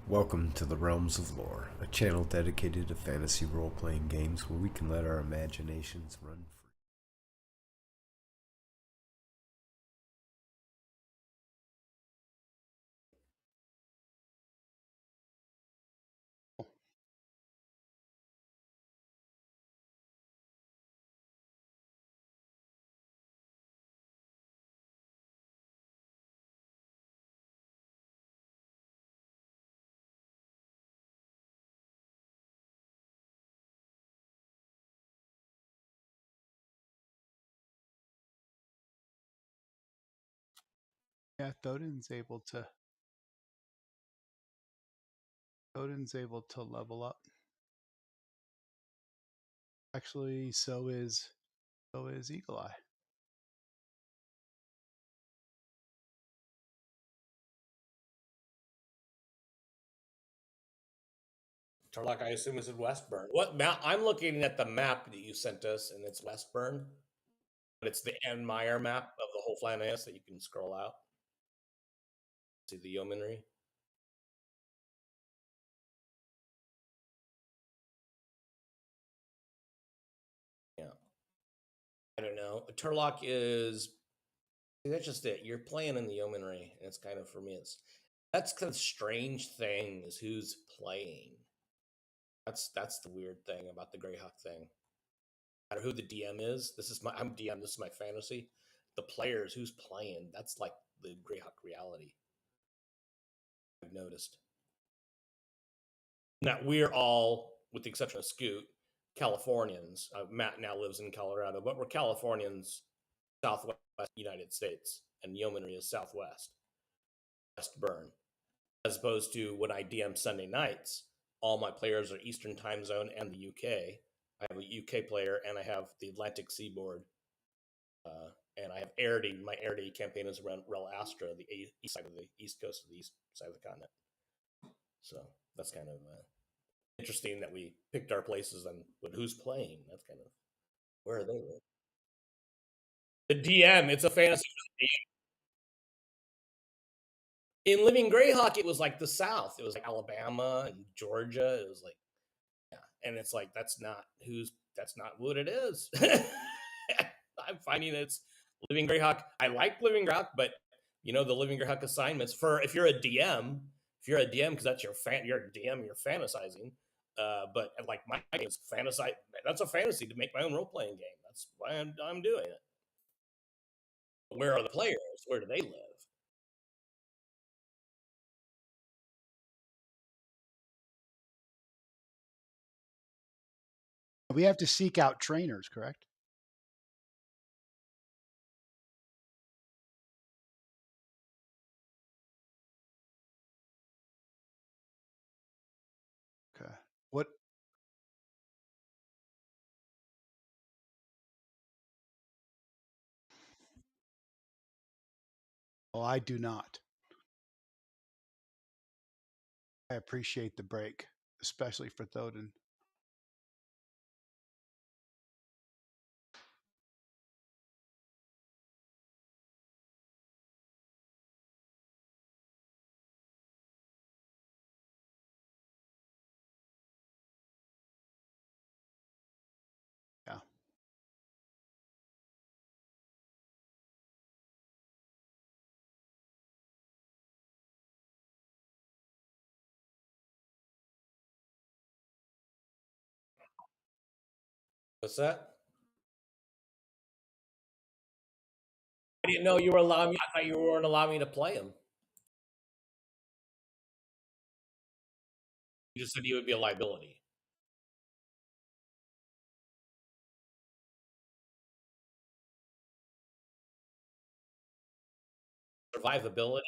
Welcome to the Realms of Lore, a channel dedicated to fantasy role-playing games where we can let our imaginations run free. Yeah, Odin's able to level up. Actually, so is Eagle Eye. Tarlac, I assume, is in Westburn. What map? I'm looking at the map that you sent us, and it's Westburn, but it's the Ann Meyer map of the whole Flaness that you can scroll out. See the yeomanry. Yeah, I don't know. Turlock is. That's just it. You're playing in the yeomanry, and it's kind of for me. That's kind of strange thing is who's playing. That's the weird thing about the Greyhawk thing. No matter who the DM is, I'm DM. This is my fantasy. The players who's playing. That's like the Greyhawk reality. I've noticed. Now we're all, with the exception of Scoot, Californians. Matt now lives in Colorado, but we're Californians, Southwest United States, and Yeomanry is Southwest, West Burn. As opposed to when I DM Sunday nights, all my players are Eastern Time Zone and the UK. I have a UK player, and I have the Atlantic Seaboard, and I have Airdy. My Airdy campaign is around Rel Astra, the east side of the east coast of the east side of the continent. So that's kind of interesting that we picked our places and who's playing. That's kind of where are they? The DM. It's a fantasy for the DM. In Living Greyhawk, it was like the South. It was like Alabama and Georgia. It was like and it's like that's not what it is. I'm finding it's Living Greyhawk. I like Living Greyhawk, but the Living Greyhawk assignments for if you're a DM, because that's you're a DM, you're fantasizing. But like my game's fantasize. That's a fantasy to make my own role playing game. That's why I'm doing it. Where are the players? Where do they live? We have to seek out trainers, correct? Okay. What? Oh, I do not. I appreciate the break, especially for Thoden. Yeah. What's that? I didn't know you were allowing me. I thought you weren't allowing me to play them. You just said you would be a liability. Survivability.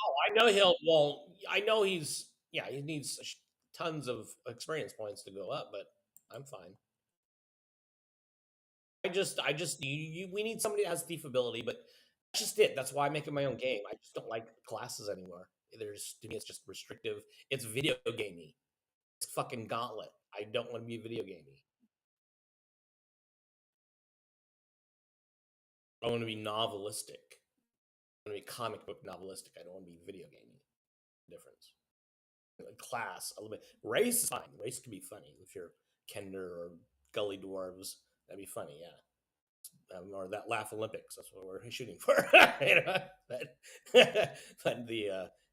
Oh, I know he'll. Well, I know he's. Yeah, he needs tons of experience points to go up, but I'm fine. we need somebody that has thief ability, but that's just it. That's why I'm making my own game. I just don't like classes anymore. To me, it's just restrictive. It's video gamey. It's fucking Gauntlet. I don't want to be video gamey. I want to be novelistic. I want to be comic book novelistic. I don't want to be video gamey. Difference. Class, a little bit. Race is fine. Race can be funny if you're Kender or Gully Dwarves. That'd be funny, yeah. Or that Laugh Olympics. That's what we're shooting for. You know? But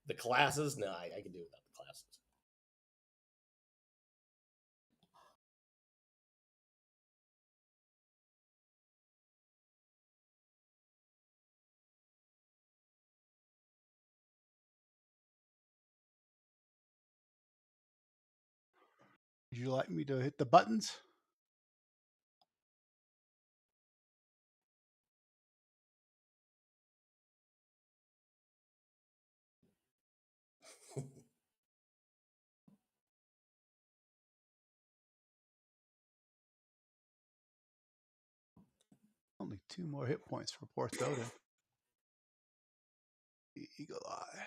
the classes, no, I can do without the classes. Would you like me to hit the buttons? Only 2 more hit points for poor Thoden. The Eagle Eye.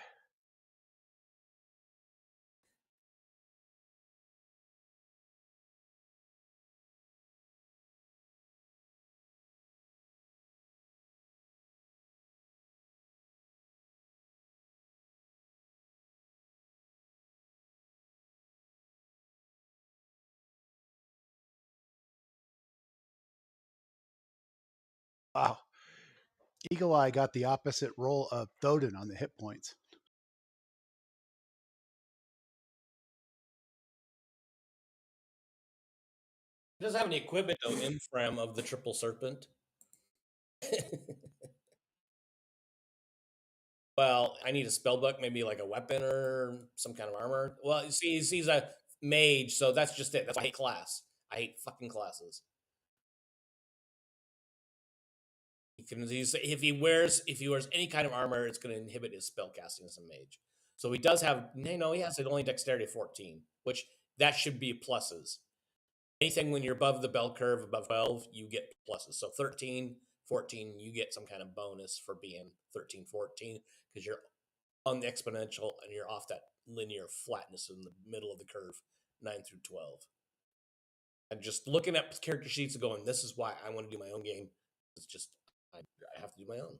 Wow. Eagle Eye got the opposite roll of Thoden on the hit points. It doesn't have any equipment though, Infram of the Triple Serpent. Well, I need a spell book, maybe like a weapon or some kind of armor. Well, you see, he's a mage, so that's just it. That's why I hate class. I hate fucking classes. If he wears any kind of armor, it's going to inhibit his spell casting as a mage. So he does have he has only dexterity 14, which that should be pluses. Anything when you're above the bell curve, above 12, you get pluses. So 13, 14, you get some kind of bonus for being 13, 14, because you're on the exponential and you're off that linear flatness in the middle of the curve, 9 through 12. And just looking at character sheets and going, this is why I want to do my own game. It's just, I have to do my own.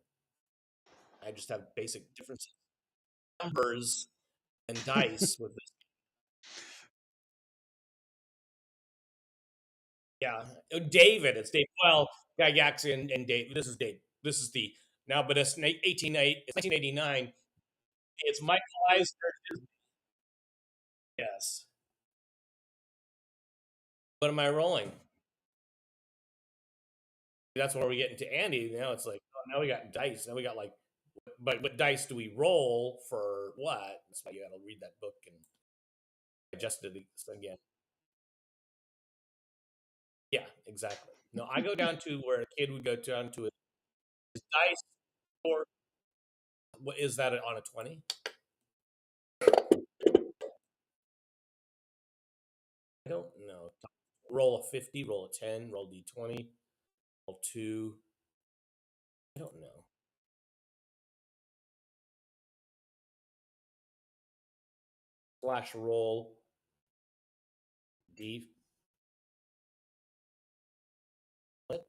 I just have basic differences. Numbers and dice with this. Yeah. David, it's Dave. Well, Gygaxian and Dave. This is Dave. This is the, now, but it's 1989. It's Michael Eisner. Yes. What am I rolling? That's where we get into Andy. Now it's like, oh, now we got dice. Now we got like, but what dice do we roll for what? That's why you got to read that book and adjust it again. Yeah, exactly. No, I go down to where a kid would go down to his dice, or what is that on a 20? I don't know. Roll a 50, roll a 10, roll d20, roll 2. I don't know. Slash roll d. What?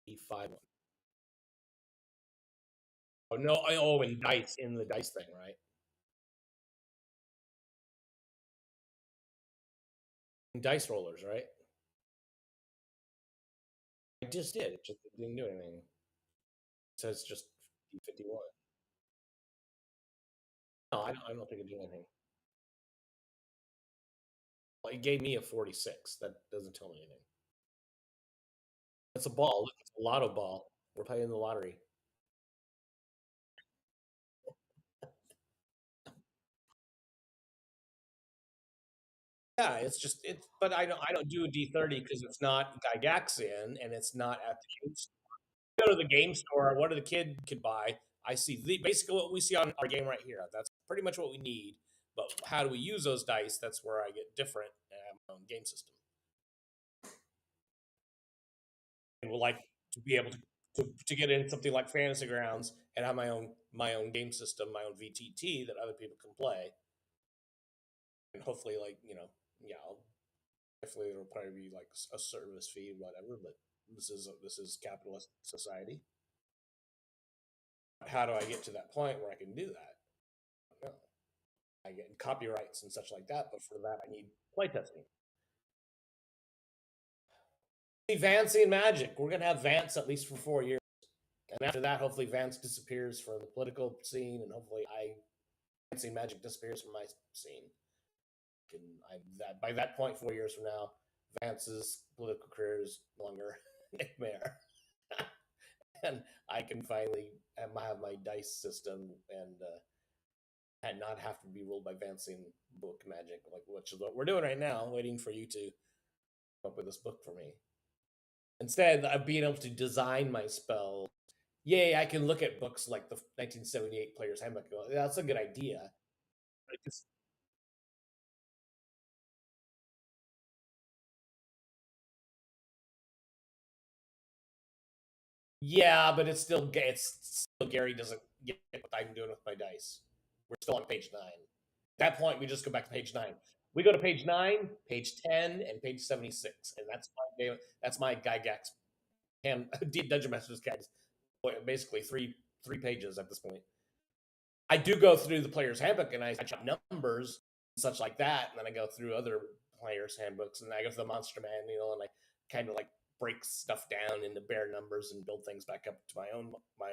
D5. Oh no! And dice in the dice thing, right? And dice rollers, right? I just did. It just didn't do anything. It says just D51. No, I don't think it did anything. Well, it gave me a 46. That doesn't tell me anything. It's a ball. It's a lotto ball. We're playing the lottery. Yeah, it's just it's. But I don't do a D30 because it's not Gygaxian and it's not at the game store. Go to the game store. What the kid could buy? I see basically what we see on our game right here. That's pretty much what we need. But how do we use those dice? That's where I get different. my own game system, and would like to be able to get in something like Fantasy Grounds and have my own game system, my own VTT that other people can play, and hopefully, like yeah, definitely it'll probably be like a service fee, whatever. But this is capitalist society. How do I get to that point where I can do that? I don't know. I get copyrights and such like that, but for that I need playtesting. Vancing and Magic. We're gonna have Vance at least for 4 years, and after that, hopefully Vance disappears from the political scene, and hopefully Vancing Magic disappears from my scene. That by that point, 4 years from now, Vance's political career is no longer Nick Mayer, and I can finally have my dice system and not have to be ruled by Vancing book magic, which is what we're doing right now, waiting for you to come up with this book for me. Instead of being able to design my spell, yay, I can look at books like the 1978 Player's Handbook and go, that's a good idea. Yeah, but it's still Gary doesn't get what I'm doing with my dice. We're still on page 9. At that point, we just go back to page 9. We go to page 9, page 10, and page 76, and that's my Gygax Dungeon Master's Guide. Basically three pages at this point. I do go through the player's handbook and I chop numbers and such like that, and then I go through other players' handbooks and I go through the Monster Manual and I kind of like break stuff down into bare numbers and build things back up to my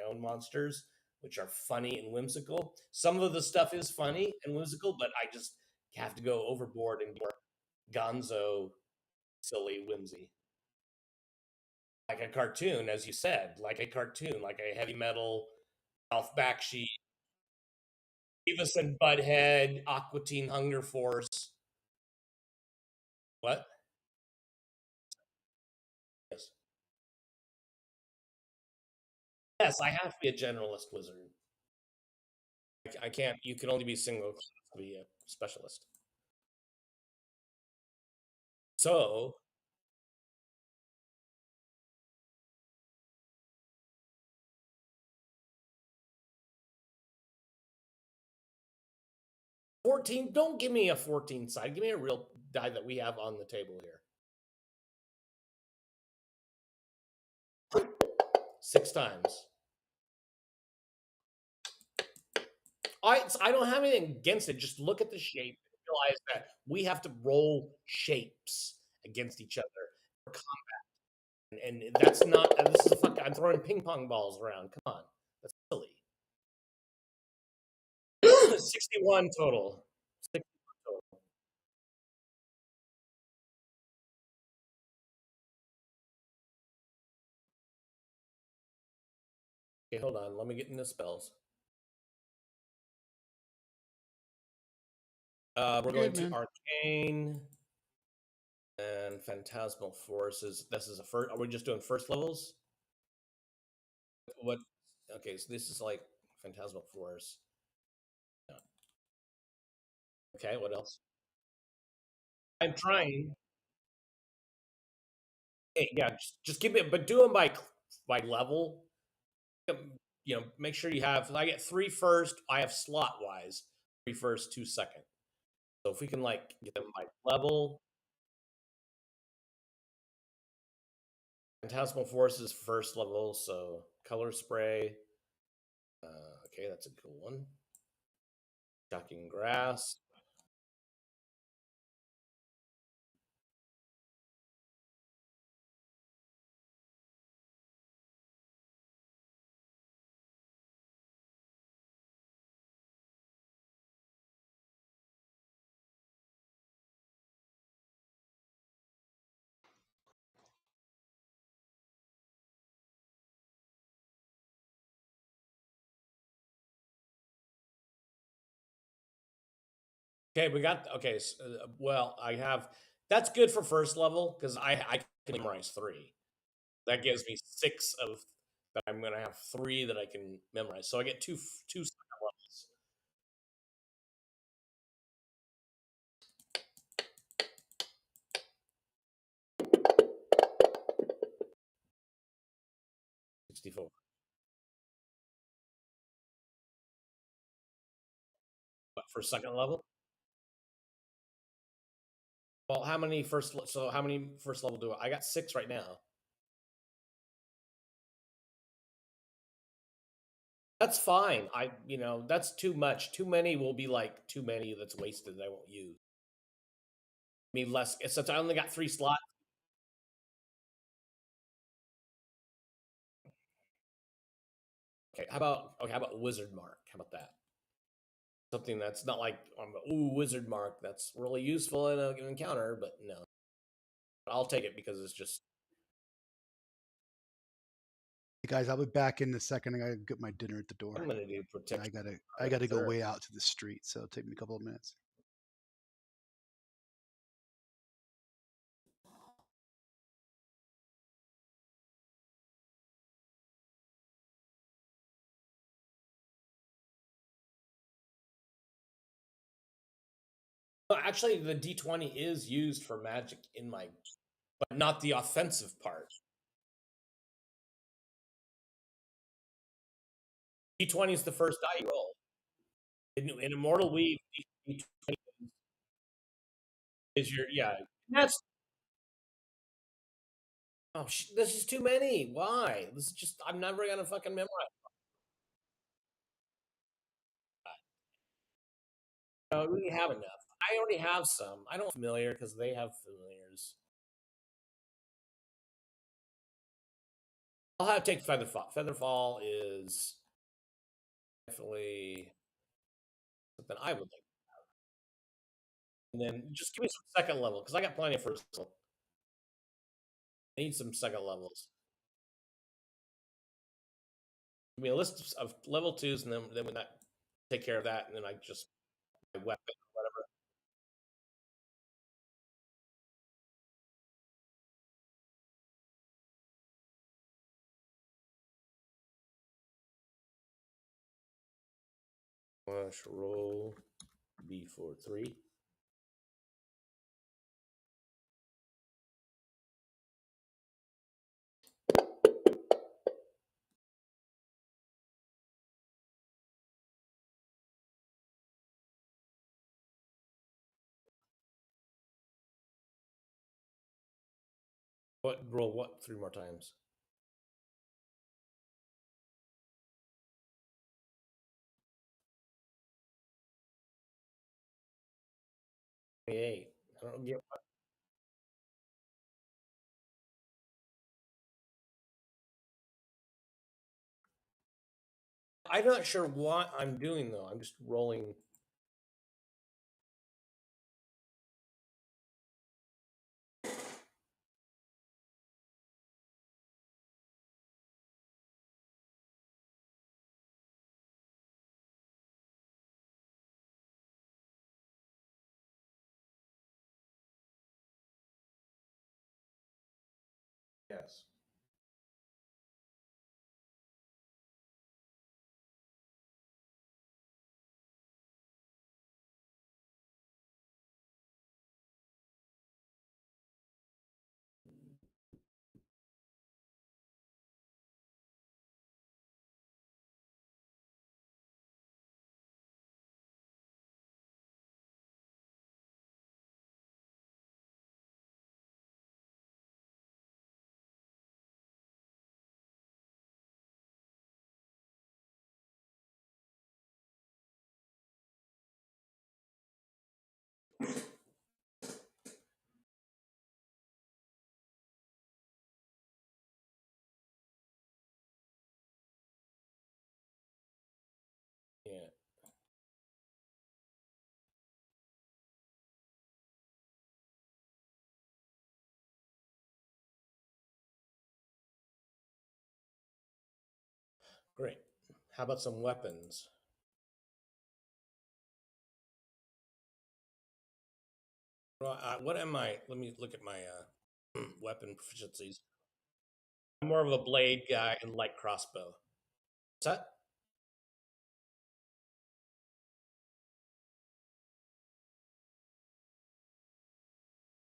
own monsters, which are funny and whimsical. Some of the stuff is funny and whimsical, but I just have to go overboard and more gonzo, silly whimsy. Like a cartoon, as you said, like a heavy metal Ralph Bakshi, Beavis and Butthead, Aqua Teen Hunger Force. What? Yes. Yes, I have to be a generalist wizard. I can't. You can only be single class to be a specialist. So 14. Don't give me a 14 side. Give me a real die that we have on the table here. 6 times. I don't have anything against it. Just look at the shape and realize that we have to roll shapes against each other for combat, and that's not. This is a fuck. I'm throwing ping pong balls around. Come on, that's silly. 61 total. 61 total. Okay, hold on. Let me get into spells. We're going to Arcane and Phantasmal Forces. This is a first. Are we just doing first levels? What? Okay, so this is like Phantasmal Force. Yeah. Okay, what else? I'm trying. Hey, yeah, just give me, but do them by level. Make sure you have. I get 3 first. I have slot wise 3 first, 2 second. So if we can like get them by level, Phantasmal Forces first level. So color spray. Okay, that's a cool one. Shocking Grass. Okay, we got okay. Well, I have that's good for first level because I can memorize 3. That gives me 6 of that. I'm gonna have 3 that I can memorize. So I get two second levels. 64. But for second level? Well, how many first level do I got 6 right now. That's fine. That's too much. Too many will be like too many that's wasted that I won't use. I mean, less since I only got 3 slots. Okay, how about Wizard Mark? How about that? Something that's not like Wizard Mark. That's really useful in an encounter, but no. I'll take it because it's just. Hey guys, I'll be back in a second. I gotta get my dinner at the door. I'm gonna do And protection. I gotta go Sure. way out to the street, so it'll take me a couple of minutes. Well, actually, the D20 is used for magic in my, but not the offensive part. D20 is the first die you roll. In Immortal Weave, D20 is your That's this is too many. Why? This is just I'm never gonna fucking memorize. No, we have enough. I already have some. I don't familiar because they have familiars. I'll have to take Featherfall. Featherfall is definitely something I would like. And then just give me some second level because I got plenty of first level. I need some second levels. Give me a list of level 2s, and then when that take care of that, and then I just my weapon or whatever. Roll B43. What 3 more times? Hey, I don't get. I'm not sure what I'm doing though. I'm just rolling. Yes. Yeah. Great. How about some weapons? Well, what am I? Let me look at my weapon proficiencies. I'm more of a blade guy and light crossbow. What's that?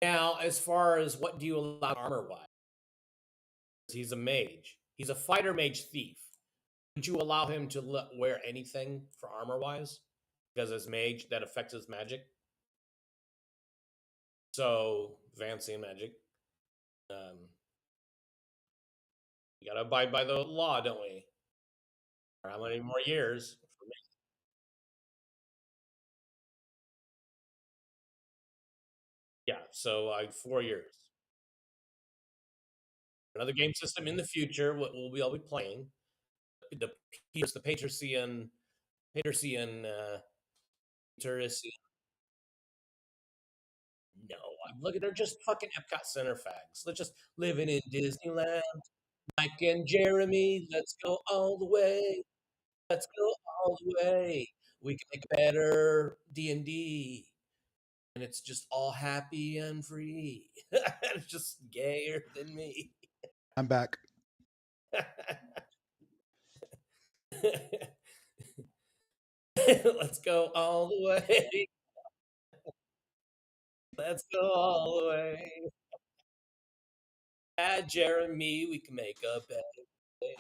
Now, as far as what do you allow armor wise? He's a mage. He's a fighter mage thief. Would you allow him to wear anything for armor wise? Because as mage, that affects his magic. So fancy magic. You gotta abide by the law, don't we? For how many more years? For me? Yeah, so 4 years. Another game system in the future. What we'll all be playing. The Patrician, Patrician. No, look at they're just fucking Epcot Center fags. They're just living in Disneyland. Mike and Jeremy, let's go all the way. Let's go all the way. We can make a better D&D. And it's just all happy and free. It's just gayer than me. I'm back. Let's go all the way. Let's go all the way. Add Jeremy, we can make a better day.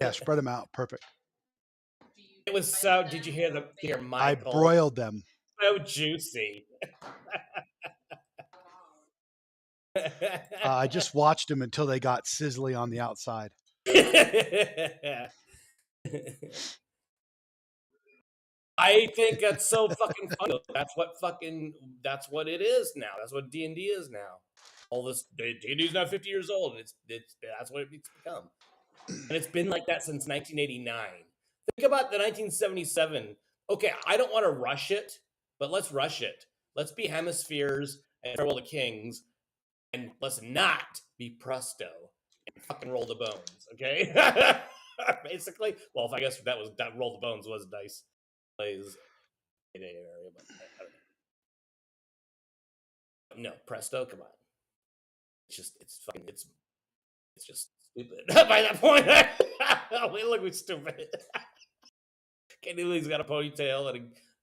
Yeah, spread them out. Perfect. It was so. Did you hear I Michael? broiled them. So juicy. I just watched them until they got sizzly on the outside. I think that's so fucking funny. That's what it is now. That's what D&D is now. All this D&D's not 50 years old. It's that's what it's become. And it's been like that since 1989. Think about the 1977. Okay, I don't want to rush it, but let's rush it. Let's be Hemispheres and Farewell to Kings, and let's not be Presto and fucking Roll the Bones, okay? Basically. Well, I guess that Roll the Bones was Dice plays area, but I don't know. No, Presto, come on. It's just stupid. By that point, we look stupid. Kenny Lee's got a ponytail and a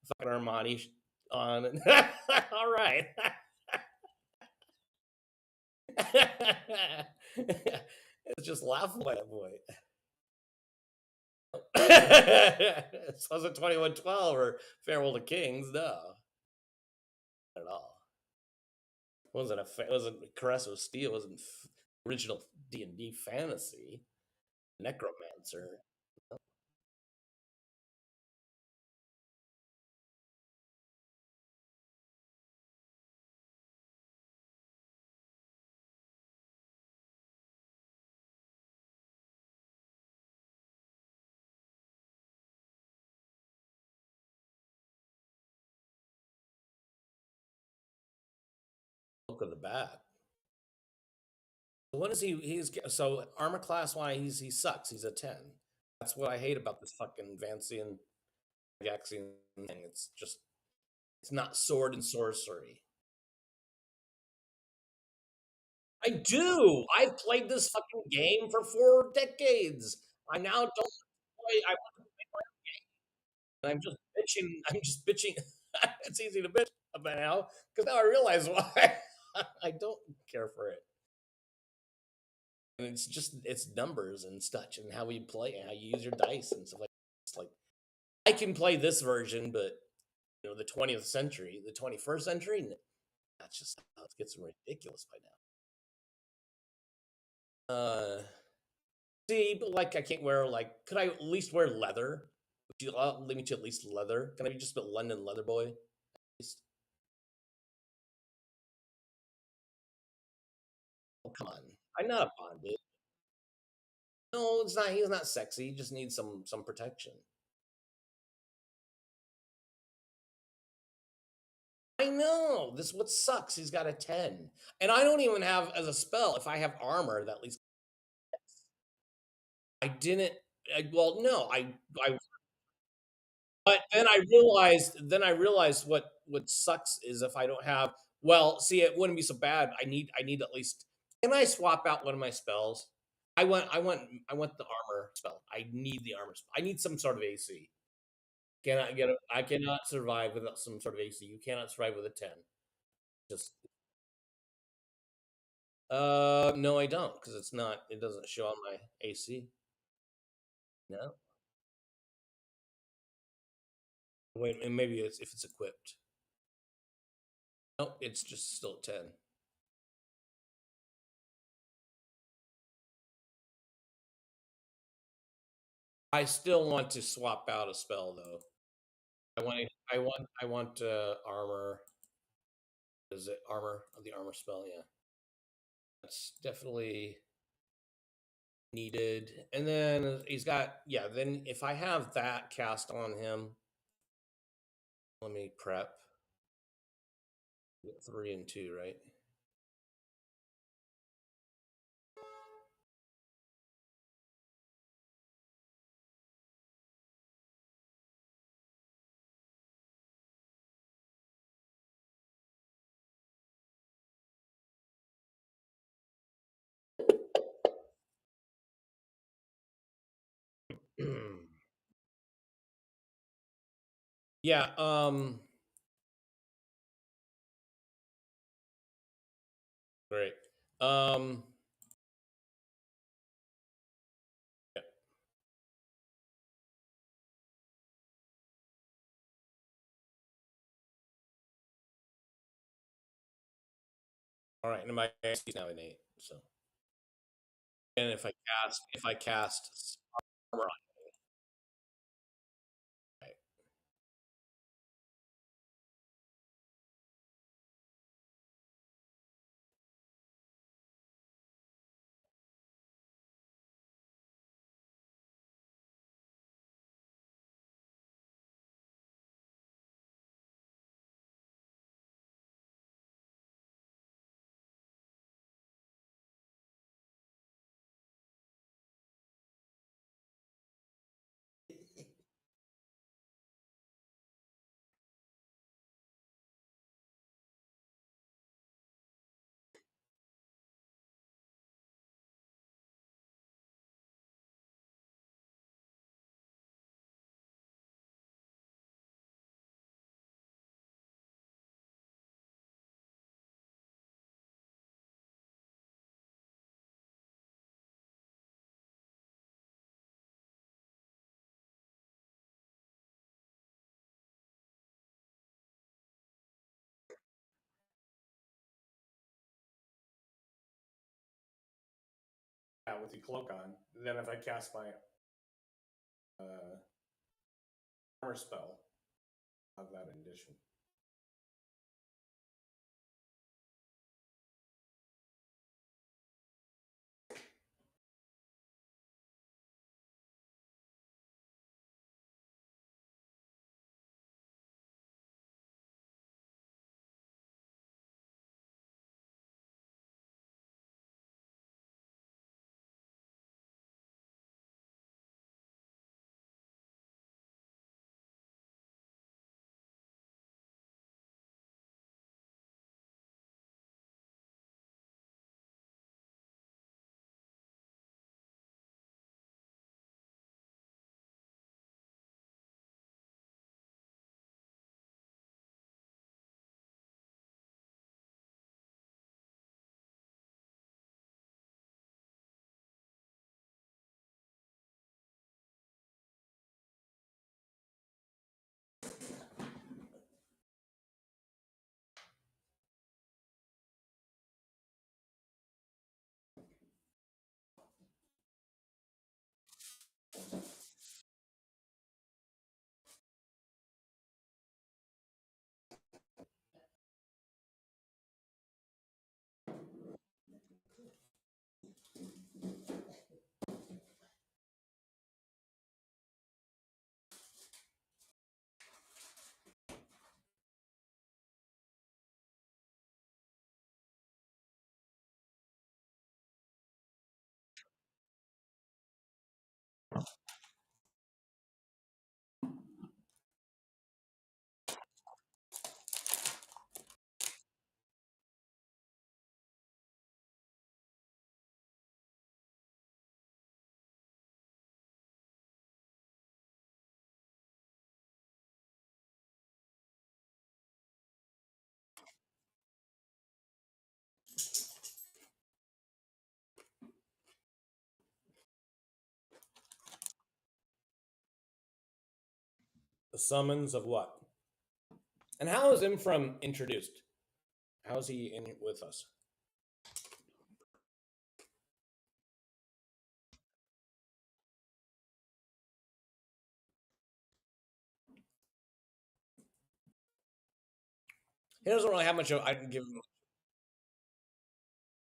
fucking Armani on. All right. It's just laughable at that point. This wasn't 2112 or Farewell to Kings, no. Not at all. It wasn't Caress of Steel, it wasn't original D&D fantasy. Necromancer. Look at the bat. What is he's so armor class wise he sucks. He's a 10. That's what I hate about this fucking Vancian Gaxian thing. It's not sword and sorcery. I do. I've played this fucking game for 4 decades. I now don't play. I want to play my own game. And I'm just bitching. It's easy to bitch about now because now I realize why I don't care for it. And it's numbers and such and how we play and how you use your dice and stuff like that. It's like I can play this version, but the 20th century, the 21st century, that's just how it gets ridiculous by now. See, but like I can't wear could I at least wear leather? Would you allow me to at least leather? Can I be just a London leather boy? At least? Oh, come on. I'm not a bondage. No, it's not. He's not sexy. He just needs some protection. I know. This is what sucks. He's got a 10. And I don't even have as a spell, if I have armor, that at least I didn't well, no, but then I realized what sucks is if I don't have well, see it wouldn't be so bad. I need at least can I swap out one of my spells? I want the armor spell. I need the armor spell. I need some sort of AC. I cannot survive without some sort of AC. You cannot survive with a 10. Just No, I don't, because it's not. It doesn't show on my AC. No. Wait, and maybe it's if it's equipped. Nope, it's just still at 10. I still want to swap out a spell though. I want armor. Is it armor of the armor spell? Yeah, that's definitely needed. And then he's got, yeah. Then if I have that cast on him, let me prep. 3 and 2, right? Yeah. Great. Yeah. All right, and my AC is now an 8. So, and if I cast armor on, right. Yeah, with the cloak on. Then if I cast my uh, armor spell, I'll have that in addition. The summons of what? And how is Imfram introduced? How is he in with us? He doesn't really have much of. I can give him.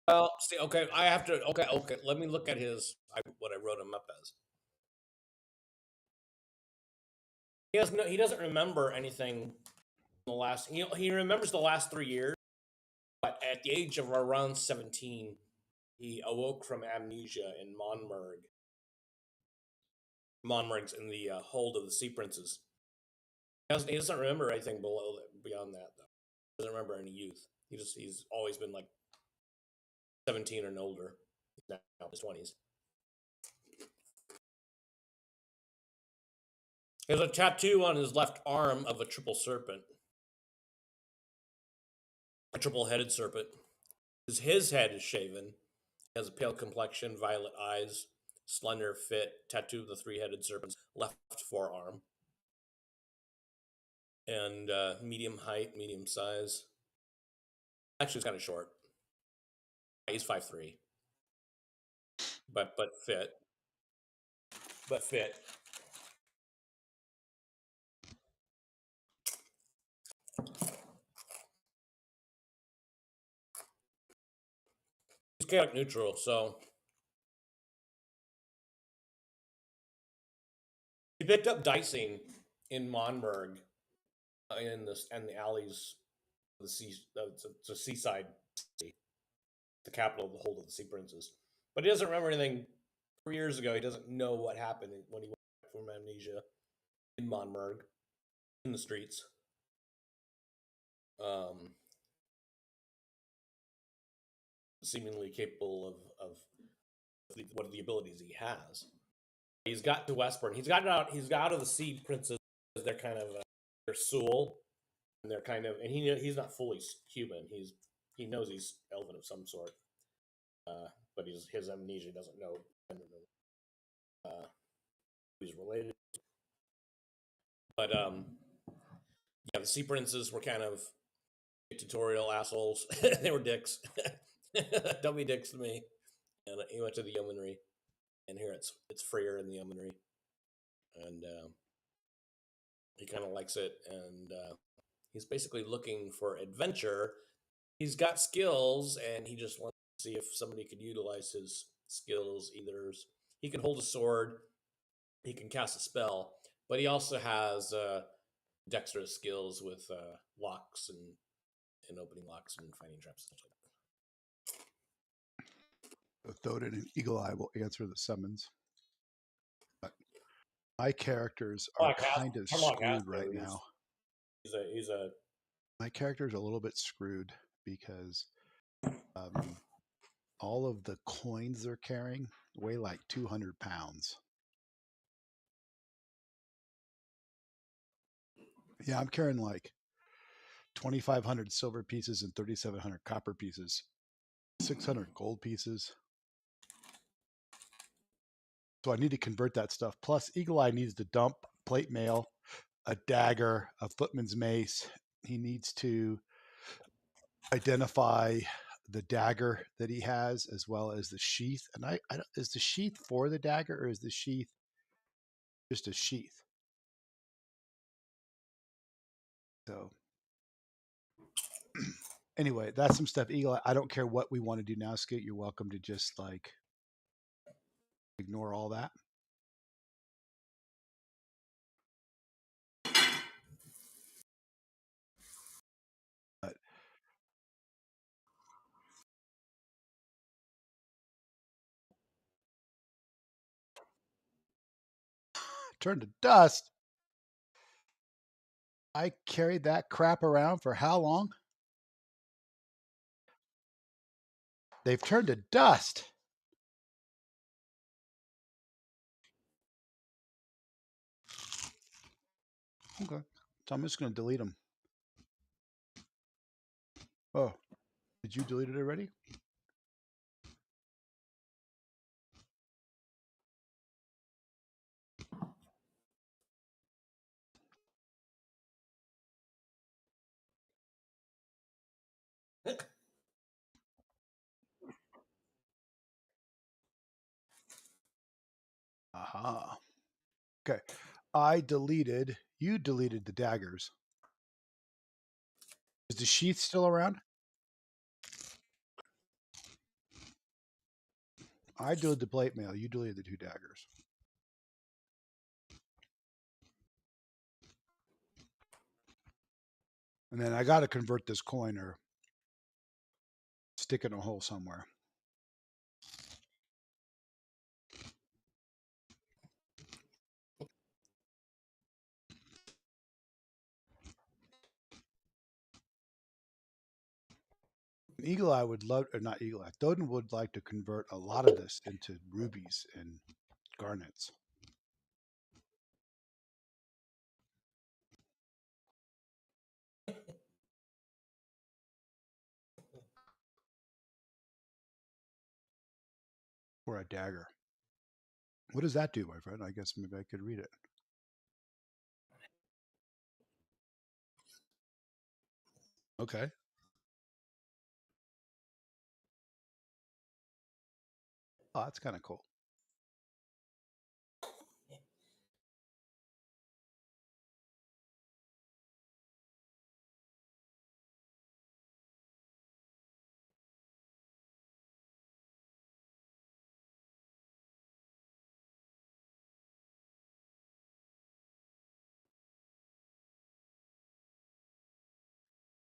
Well, see, okay, I have to. Okay. Let me look at what I wrote him up as. He has no. He doesn't remember anything. In the last. He remembers the last 3 years, but at the age of around 17, he awoke from amnesia in Monmerg. Monmerg's in the hold of the Sea Princes. He doesn't remember anything beyond that, though. He doesn't remember any youth. He's always been like 17 and older. He's now in his 20s. He has a tattoo on his left arm of a triple serpent. A triple-headed serpent. His head is shaven. He has a pale complexion, violet eyes, slender fit, tattoo of the three-headed serpent's left forearm. And medium height, medium size. Actually, he's kind of short. He's 5'3". But fit. But fit. He's chaotic neutral, so he picked up dicing in Monberg, in the alleys of the sea. It's a seaside city, the capital of the hold of the Sea Princes. But he doesn't remember anything 4 years ago. He doesn't know what happened when he went back from amnesia in Monberg, in the streets. Seemingly capable of what are the abilities he has. He's got to Westburn. He's got out of the Sea Princes. They're kind of they're Sul, and they're kind of, and he's not fully human. He knows he's elven of some sort, but his amnesia doesn't know who he's related to. But yeah, the Sea Princes were kind of dictatorial assholes. They were dicks, dummy dicks to me. And he went to the yeomanry, and here it's freer in the yeomanry, and he kind of likes it, and he's basically looking for adventure. He's got skills, and he just wants to see if somebody could utilize his skills. Either he can hold a sword, he can cast a spell, but he also has dexterous skills with locks and opening locks and finding traps and such like that. Thoden and Eagle Eye will answer the summons. But my characters are kind of screwed right now. He's a. My character's a little bit screwed because all of the coins they're carrying weigh like 200 pounds. Yeah, I'm carrying like 2,500 silver pieces and 3,700 copper pieces, 600 gold pieces. So I need to convert that stuff. Plus, Eagle Eye needs to dump plate mail, a dagger, a footman's mace. He needs to identify the dagger that he has, as well as the sheath. And I is the sheath for the dagger, or is the sheath just a sheath? So anyway, that's some stuff. Eagle Eye, I don't care what we want to do now, Scoot. You're welcome to just like ignore all that. But turn to dust. I carried that crap around for how long? They've turned to dust. Okay. So I'm just going to delete them. Oh, did you delete it already? Aha. Okay. You deleted the daggers. Is the sheath still around? I deleted the plate mail. You deleted the 2 daggers. And then I got to convert this coin or stick it in a hole somewhere. Eagle Eye would love, or not Eagle Eye, Thoden would like to convert a lot of this into rubies and garnets. Or a dagger. What does that do, my friend? I guess maybe I could read it. Okay. Oh, that's kind of cool.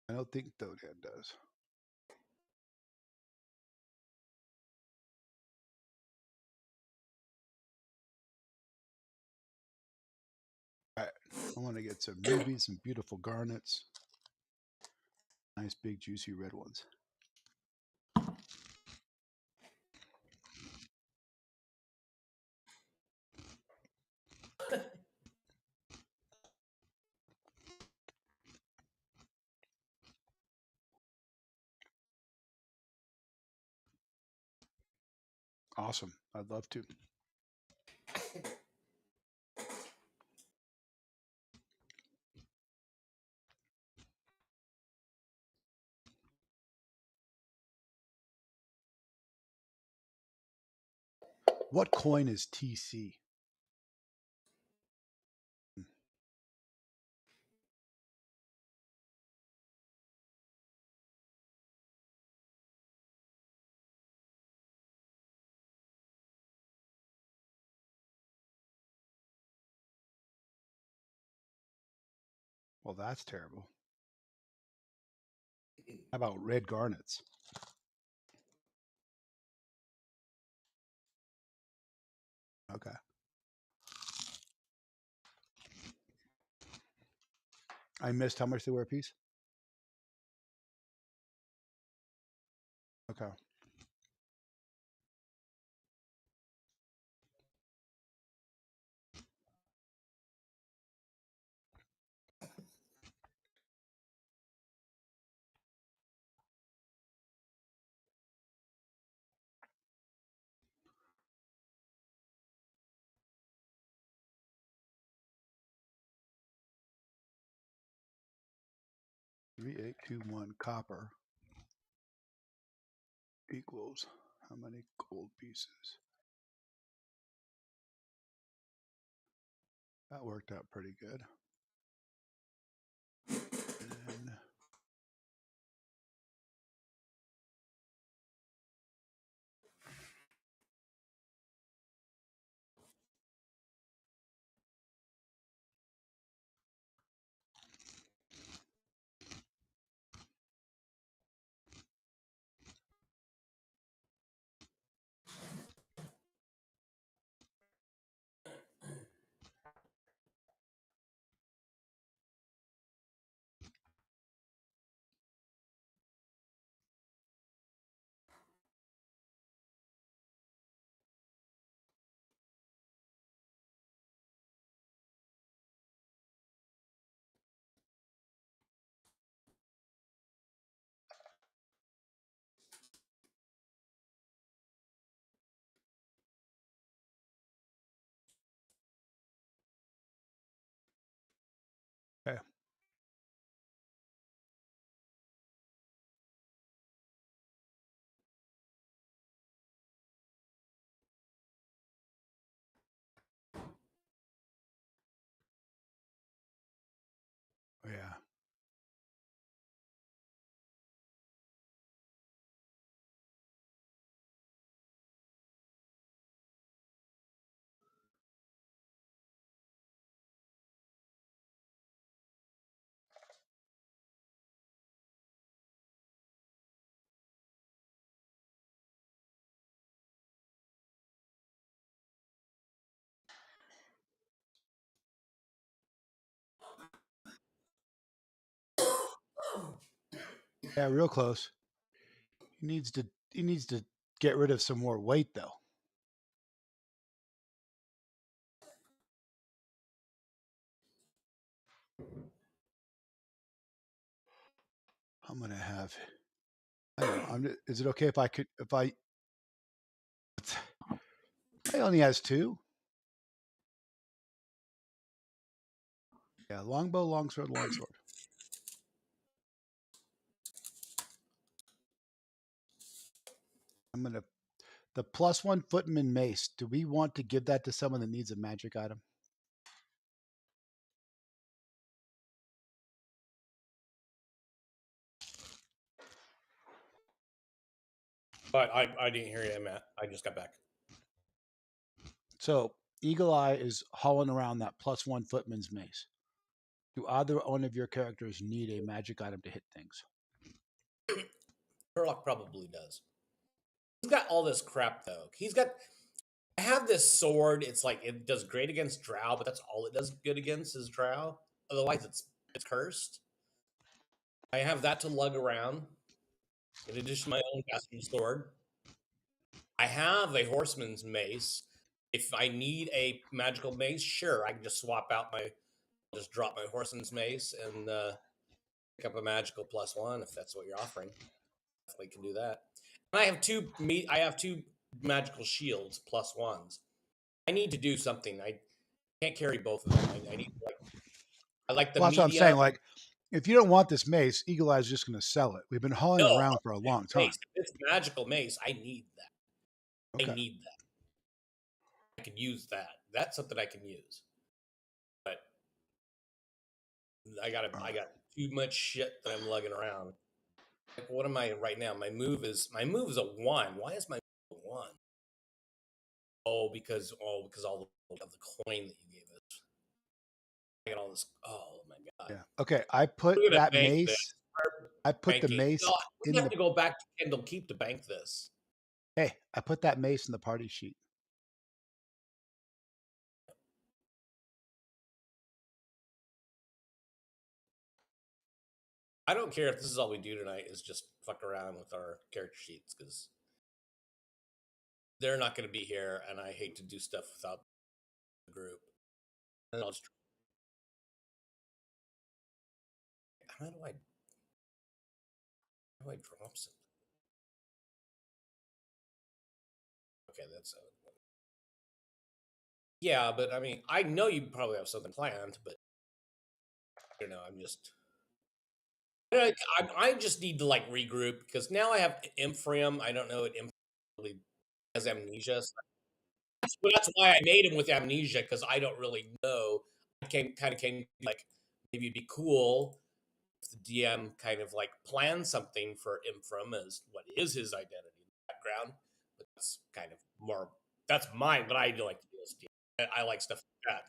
I don't think Thodan does. All right. I want to get some rubies, some beautiful garnets. Nice, big, juicy red ones. Awesome. I'd love to. What coin is TC? Well, that's terrible. How about red garnets? Okay. I missed how much they were a piece. Okay. $3,821 copper equals how many gold pieces? That worked out pretty good. And Yeah, real close. He needs to get rid of some more weight though. I'm gonna have. I don't know. Is it okay if I only has 2? Yeah, longbow, longsword, longsword. I'm gonna the +1 footman mace. Do we want to give that to someone that needs a magic item? But I didn't hear you, Matt. I just got back. So Eagle Eye is hauling around that +1 footman's mace. Do either one of your characters need a magic item to hit things? Sherlock probably does. He's got all this crap though. I have this sword. It's like it does great against drow, but that's all it does good against is drow. Otherwise, it's cursed. I have that to lug around. In addition to my own custom sword, I have a horseman's mace. If I need a magical mace, sure, I can just just drop my horseman's mace and pick up a magical +1 if that's what you're offering. Definitely can do that. And I have two magical shields +1s. I need to do something. I can't carry both of them. I need I like the Well, that's what I'm medium. saying. Like, if you don't want this mace, Eagle Eye's just going to sell it. We've been hauling it No, around for a long time. mace. It's magical mace. I need that. Okay. I need that. I can use that. That's something I can use. But I got too much shit that I'm lugging around. Like, what am I right now? My move is a 1. Why is my move a 1? Because all the coin that you gave us. I got all this. Oh my god. Yeah. Okay. I put We're gonna that bank mace. this. I put the Banking. mace No, we in have the. to go back to Kendall Keep to bank this. Hey, I put that mace in the party sheet. I don't care if this is all we do tonight is just fuck around with our character sheets because they're not going to be here, and I hate to do stuff without the group. And I'll just, how do I drop something? Okay, that's yeah, but I mean, I know you probably have something planned, but you know, I just need to like regroup because now I have Imphrium. I don't know it really has amnesia. So that's why I made him with amnesia because I don't really know. I kind of came like maybe it'd be cool if the DM kind of like planned something for Imphrim as what is his identity in the background. But that's kind of more that's mine. But I do like to do as DM. I like stuff like that.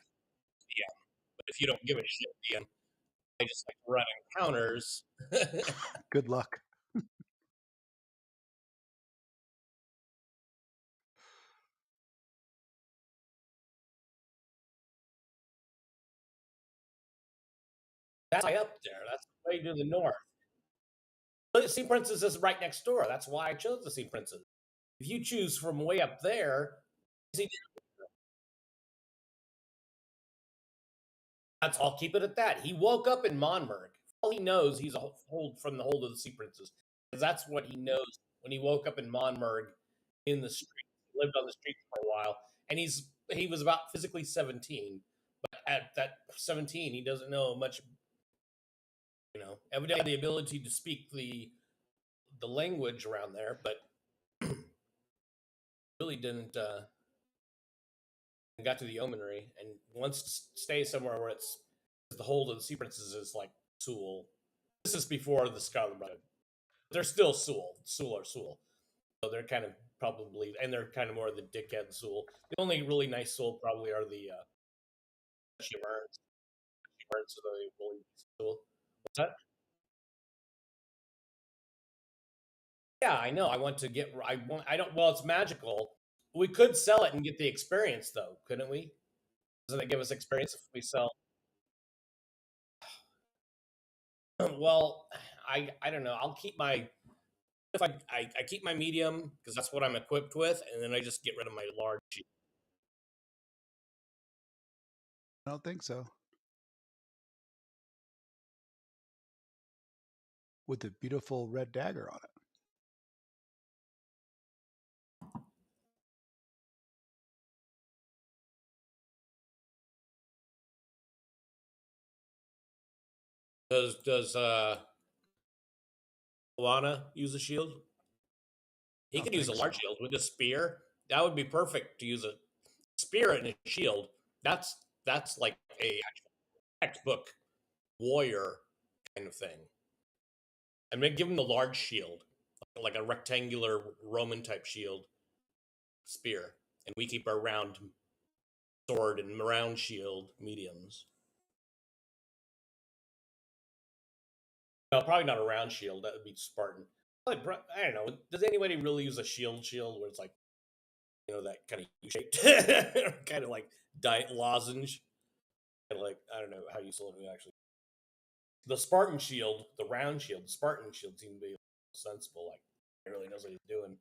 DM. But if you don't give a shit, DM, I just like run encounters. Good luck. That's high up there. That's way to the north. But the Sea Princess is right next door. That's why I chose the Sea Princess. If you choose from way up there, see, I'll keep it at that. He woke up in Monmurg. All he knows, he's a hold from the hold of the Sea Princess. Because that's what he knows when he woke up in Monmurg in the street. He lived on the streets for a while. And he was about physically 17. But at that 17, he doesn't know much, evidently the ability to speak the language around there, but really didn't got to the yeomanry and wants to stay somewhere where it's the hold of the Sea Princess is like Sewell. This is before the Scarlet Bride. They're still Sewell. Sewell or Sewell. So they're kind of probably, and they're kind of more the dickhead Sewell. The only really nice Sewell probably are the Shimmers. Shimmers are the bully Sewell. What's that? Yeah, I know. I want to get. I want. I don't. Well, it's magical. We could sell it and get the experience, though, couldn't we? Doesn't it give us experience if we sell? Well, I don't know. I'll keep my if I keep my medium because that's what I'm equipped with, and then I just get rid of my large shield. I don't think so. With the beautiful red dagger on it. Does Alana use a shield? He I could don't use a think large so. shield with a spear. That would be perfect to use a spear and a shield. That's like a textbook warrior kind of thing. And then give him the large shield, like a rectangular Roman type shield, spear, and we keep our round sword and round shield mediums. No, probably not a round shield. That would be Spartan. I don't know. Does anybody really use a shield where it's like, that kind of U-shaped, kind of like diet lozenge? Kind of like, I don't know how you it actually. The Spartan shield, the round shield, the Spartan shield seems to be sensible. Like, he really knows what he's doing.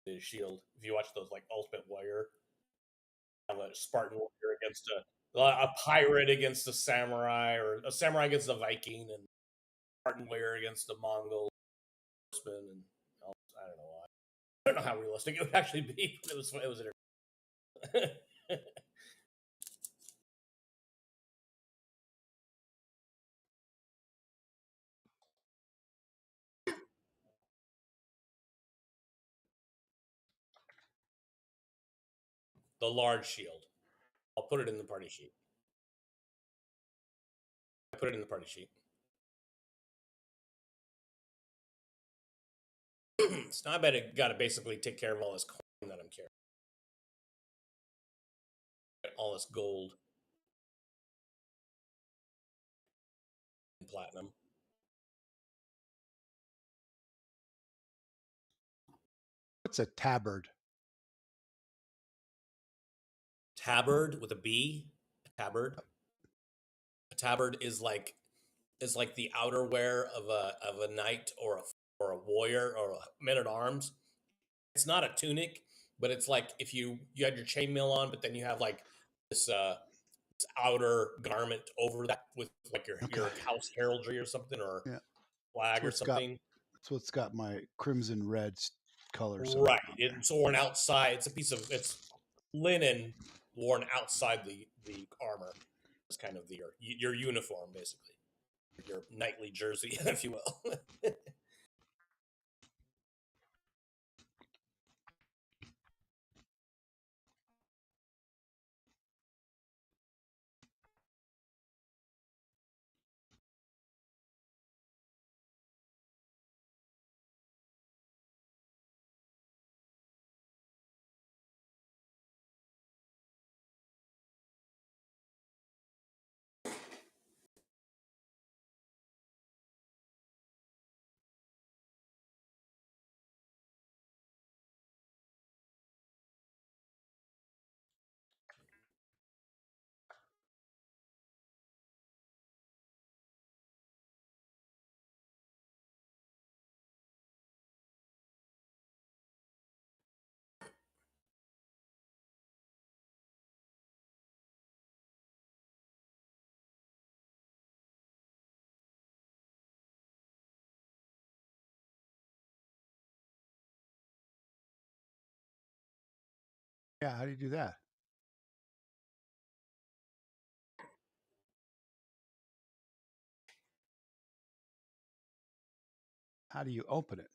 His shield. If you watch those like Ultimate Warrior, have a Spartan warrior against a pirate against a samurai, or a samurai against a Viking, and Spartan warrior against a Mongol horseman, and I don't know why. I don't know how realistic it would actually be, but it was the large shield. I'll put it in the party sheet. I put it in the party sheet. So now I bet it got to basically take care of all this coin that I'm carrying, all this gold and platinum. What's a tabard? Tabard with a B. A tabard. A tabard is like the outerwear of a knight or a warrior or a men at arms. It's not a tunic, but it's like if you had your chainmail on, but then you have like this outer garment over that with like your house heraldry or something, or flag or something. That's what's got my crimson red color. Right. It's worn outside. It's linen worn outside the armor. It's kind of your uniform, basically. Your knightly jersey, if you will. Yeah, how do you do that? How do you open it?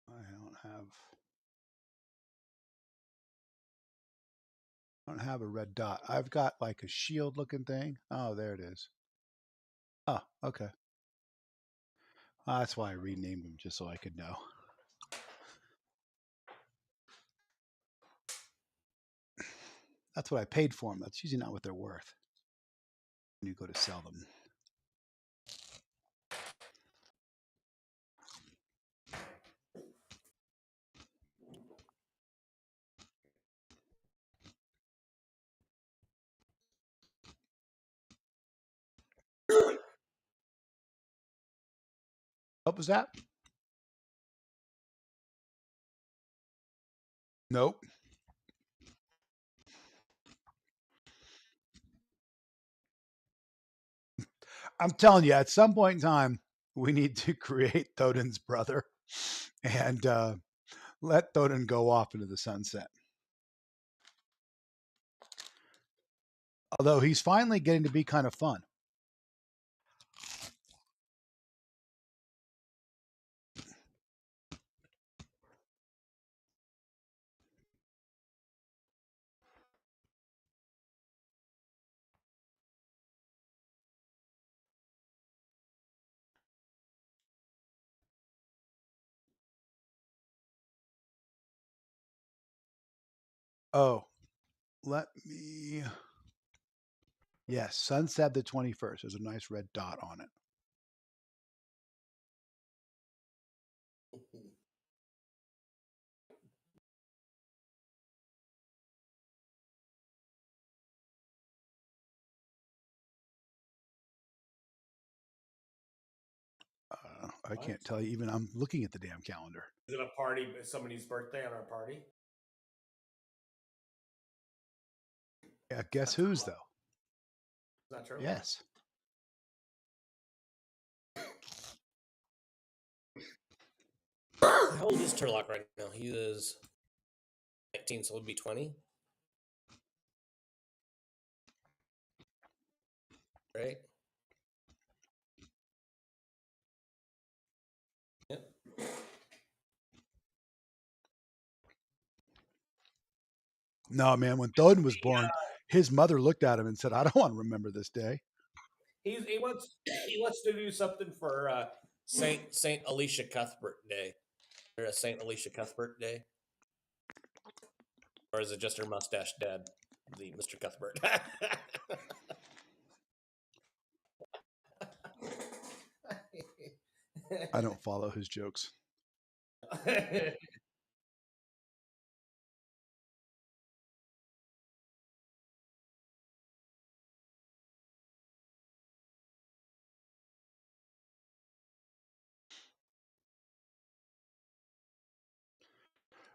I don't have a red dot. I've got like a shield looking thing. Oh, there it is. Oh, okay. That's why I renamed them, just so I could know. That's what I paid for them. That's usually not what they're worth when you go to sell them. What was that? Nope. I'm telling you, at some point in time, we need to create Thoden's brother and let Thoden go off into the sunset. Although he's finally getting to be kind of fun. Oh, let me. Yes, sunset the 21st. There's a nice red dot on it. I can't tell you. Even I'm looking at the damn calendar. Is it a party? Somebody's birthday on our party? Yeah, guess whose though? Is that true? Yes. How old is Turlock right now? He is 19, so he'll be 20. Right? Yep. No, man. When Thoden was born, his mother looked at him and said, "I don't want to remember this day." He wants to do something for Saint Alicia Cuthbert Day. Or a Saint Alicia Cuthbert Day, or is it just her mustache dad, the Mr. Cuthbert? I don't follow his jokes.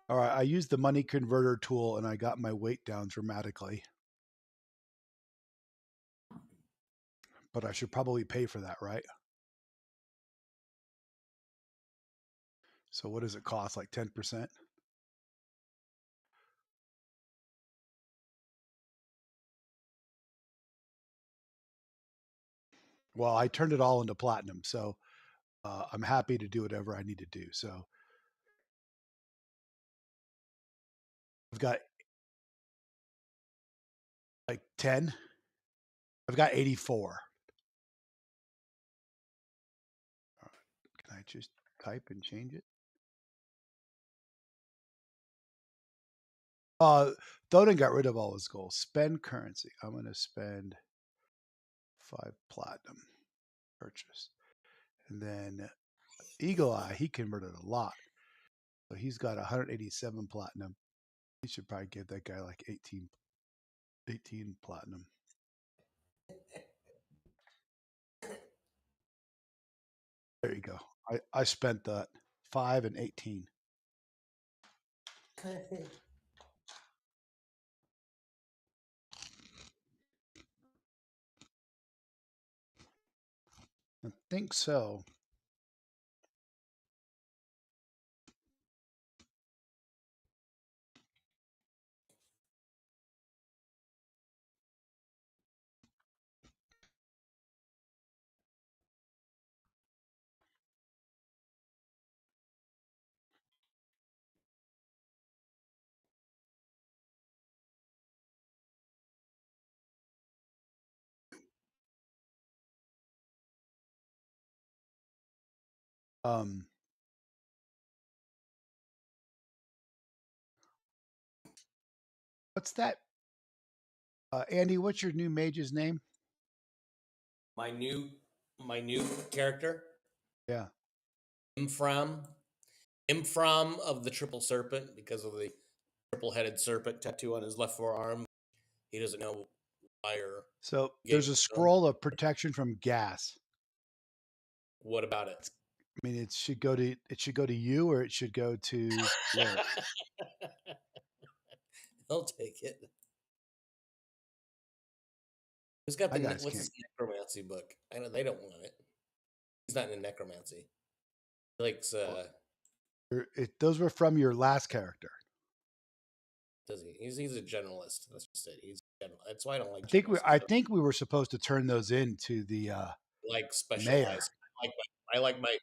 All right, I used the money converter tool and I got my weight down dramatically. But I should probably pay for that, right? So what does it cost? Like 10%? Well, I turned it all into platinum, so I'm happy to do whatever I need to do. So I've got like 10. I've got 84. All right. Can I just type and change it? Thoden got rid of all his goals. Spend currency. I'm going to spend 5 platinum. Purchase. And then Eagle Eye, he converted a lot. So he's got 187 platinum. He should probably give that guy like 18 platinum. There you go. I spent that 5 and 18. I think so. What's that? Andy, what's your new mage's name? my new character, Yeah. Imfram of the Triple Serpent, because of the triple-headed serpent tattoo on his left forearm. He doesn't know why or. So there's a scroll of protection from gas. What about it? I mean, it should go to you, or it should go to Lyric. I'll take it. Who's got My the guys what's can't. his necromancy book? I know they don't want it. He's not in necromancy. He likes Those were from your last character. does he? He's a generalist. That's just it. He's general. That's why I don't like. I think we were supposed to turn those into the like mayor. specialized. I like my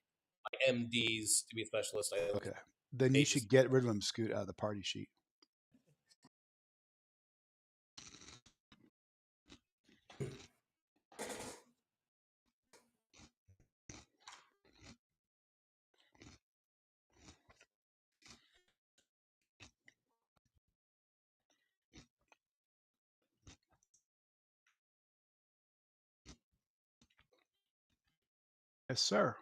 MDs to be specialist. I like Okay. Then you should get rid of them, Scoot, out of the party sheet. Yes, sir.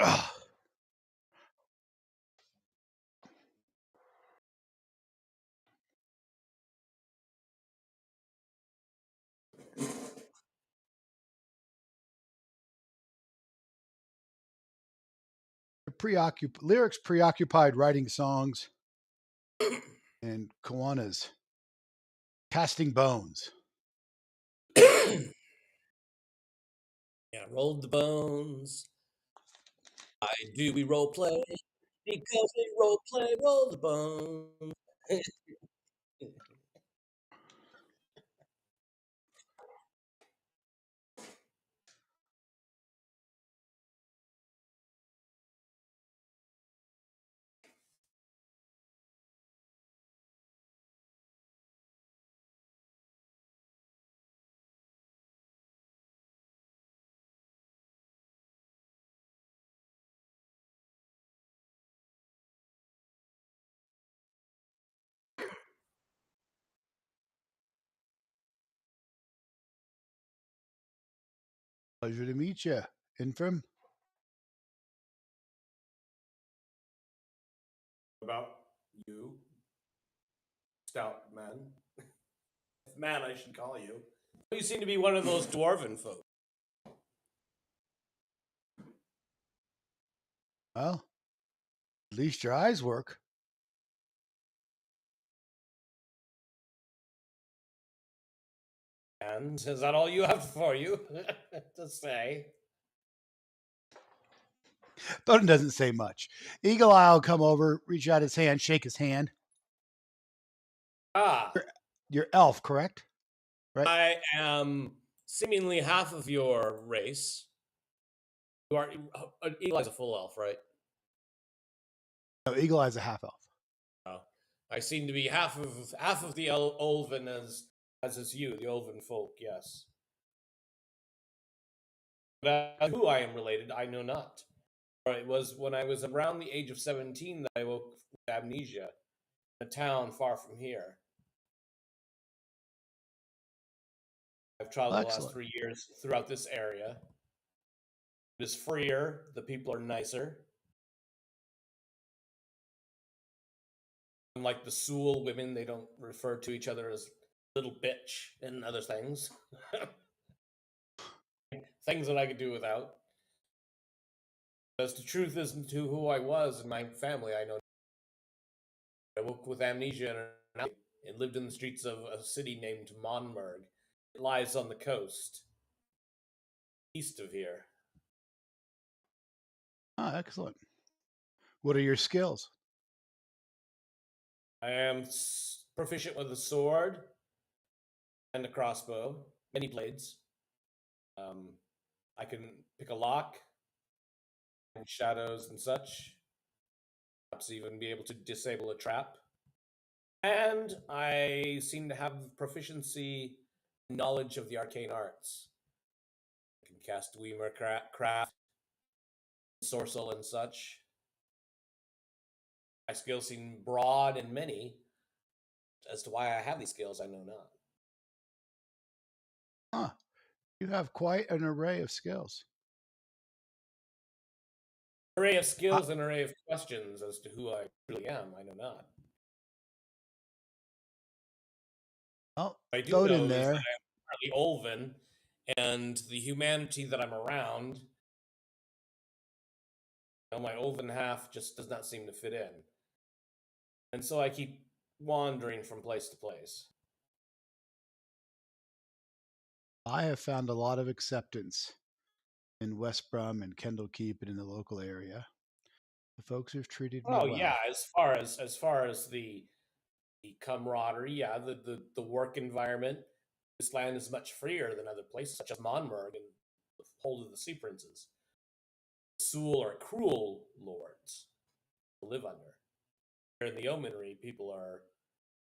Ugh. Lyrics preoccupied writing songs, and Kawana's casting bones. Yeah, rolled the bones. I do. We role play because we role play. Roll the bones. Pleasure to meet you, Infram. About you, stout man. Man, I should call you. You seem to be one of those dwarven folk. Well, at least your eyes work. And is that all you have for you to say? Bowden doesn't say much. Eagle Eye will come over, reach out his hand, shake his hand. Ah, You're elf, correct? Right? I am seemingly half of your race. You are Eagle Eye's a full elf, right? No, Eagle Eye's a half elf. Oh, I seem to be half of the Olven as is you, the Olven folk. Yes. But who I am related, I know not. For it was when I was around the age of 17 that I woke with amnesia in a town far from here. I've traveled the last 3 years throughout this area. It is freer. The people are nicer. Unlike the Sewell women, they don't refer to each other as little bitch and other things. Things that I could do without. As the truth is to who I was and my family, I know. I woke with amnesia and lived in the streets of a city named Monmurg. It lies on the coast, east of here. Ah, excellent. What are your skills? I am proficient with a sword and a crossbow, many blades. I can pick a lock, and shadows and such. Perhaps even be able to disable a trap. And I seem to have proficiency knowledge of the arcane arts. I can cast Weemer craft, sorcel, and such. My skills seem broad and many. As to why I have these skills, I know not. Huh. You have quite an array of skills. Array of skills and array of questions as to who I really am, I know not. Oh, I do throw it know in is that there. I'm partly Olven, and the humanity that I'm around, my Olven half just does not seem to fit in. And so I keep wandering from place to place. I have found a lot of acceptance in West Brum and Kendall Keep and in the local area. The folks have treated me Oh well. yeah, as far as the camaraderie, yeah, the work environment. This land is much freer than other places, such as Monmurg and the Hold of the Sea Princes. Sul are cruel lords to live under. Here in the Yeomanry,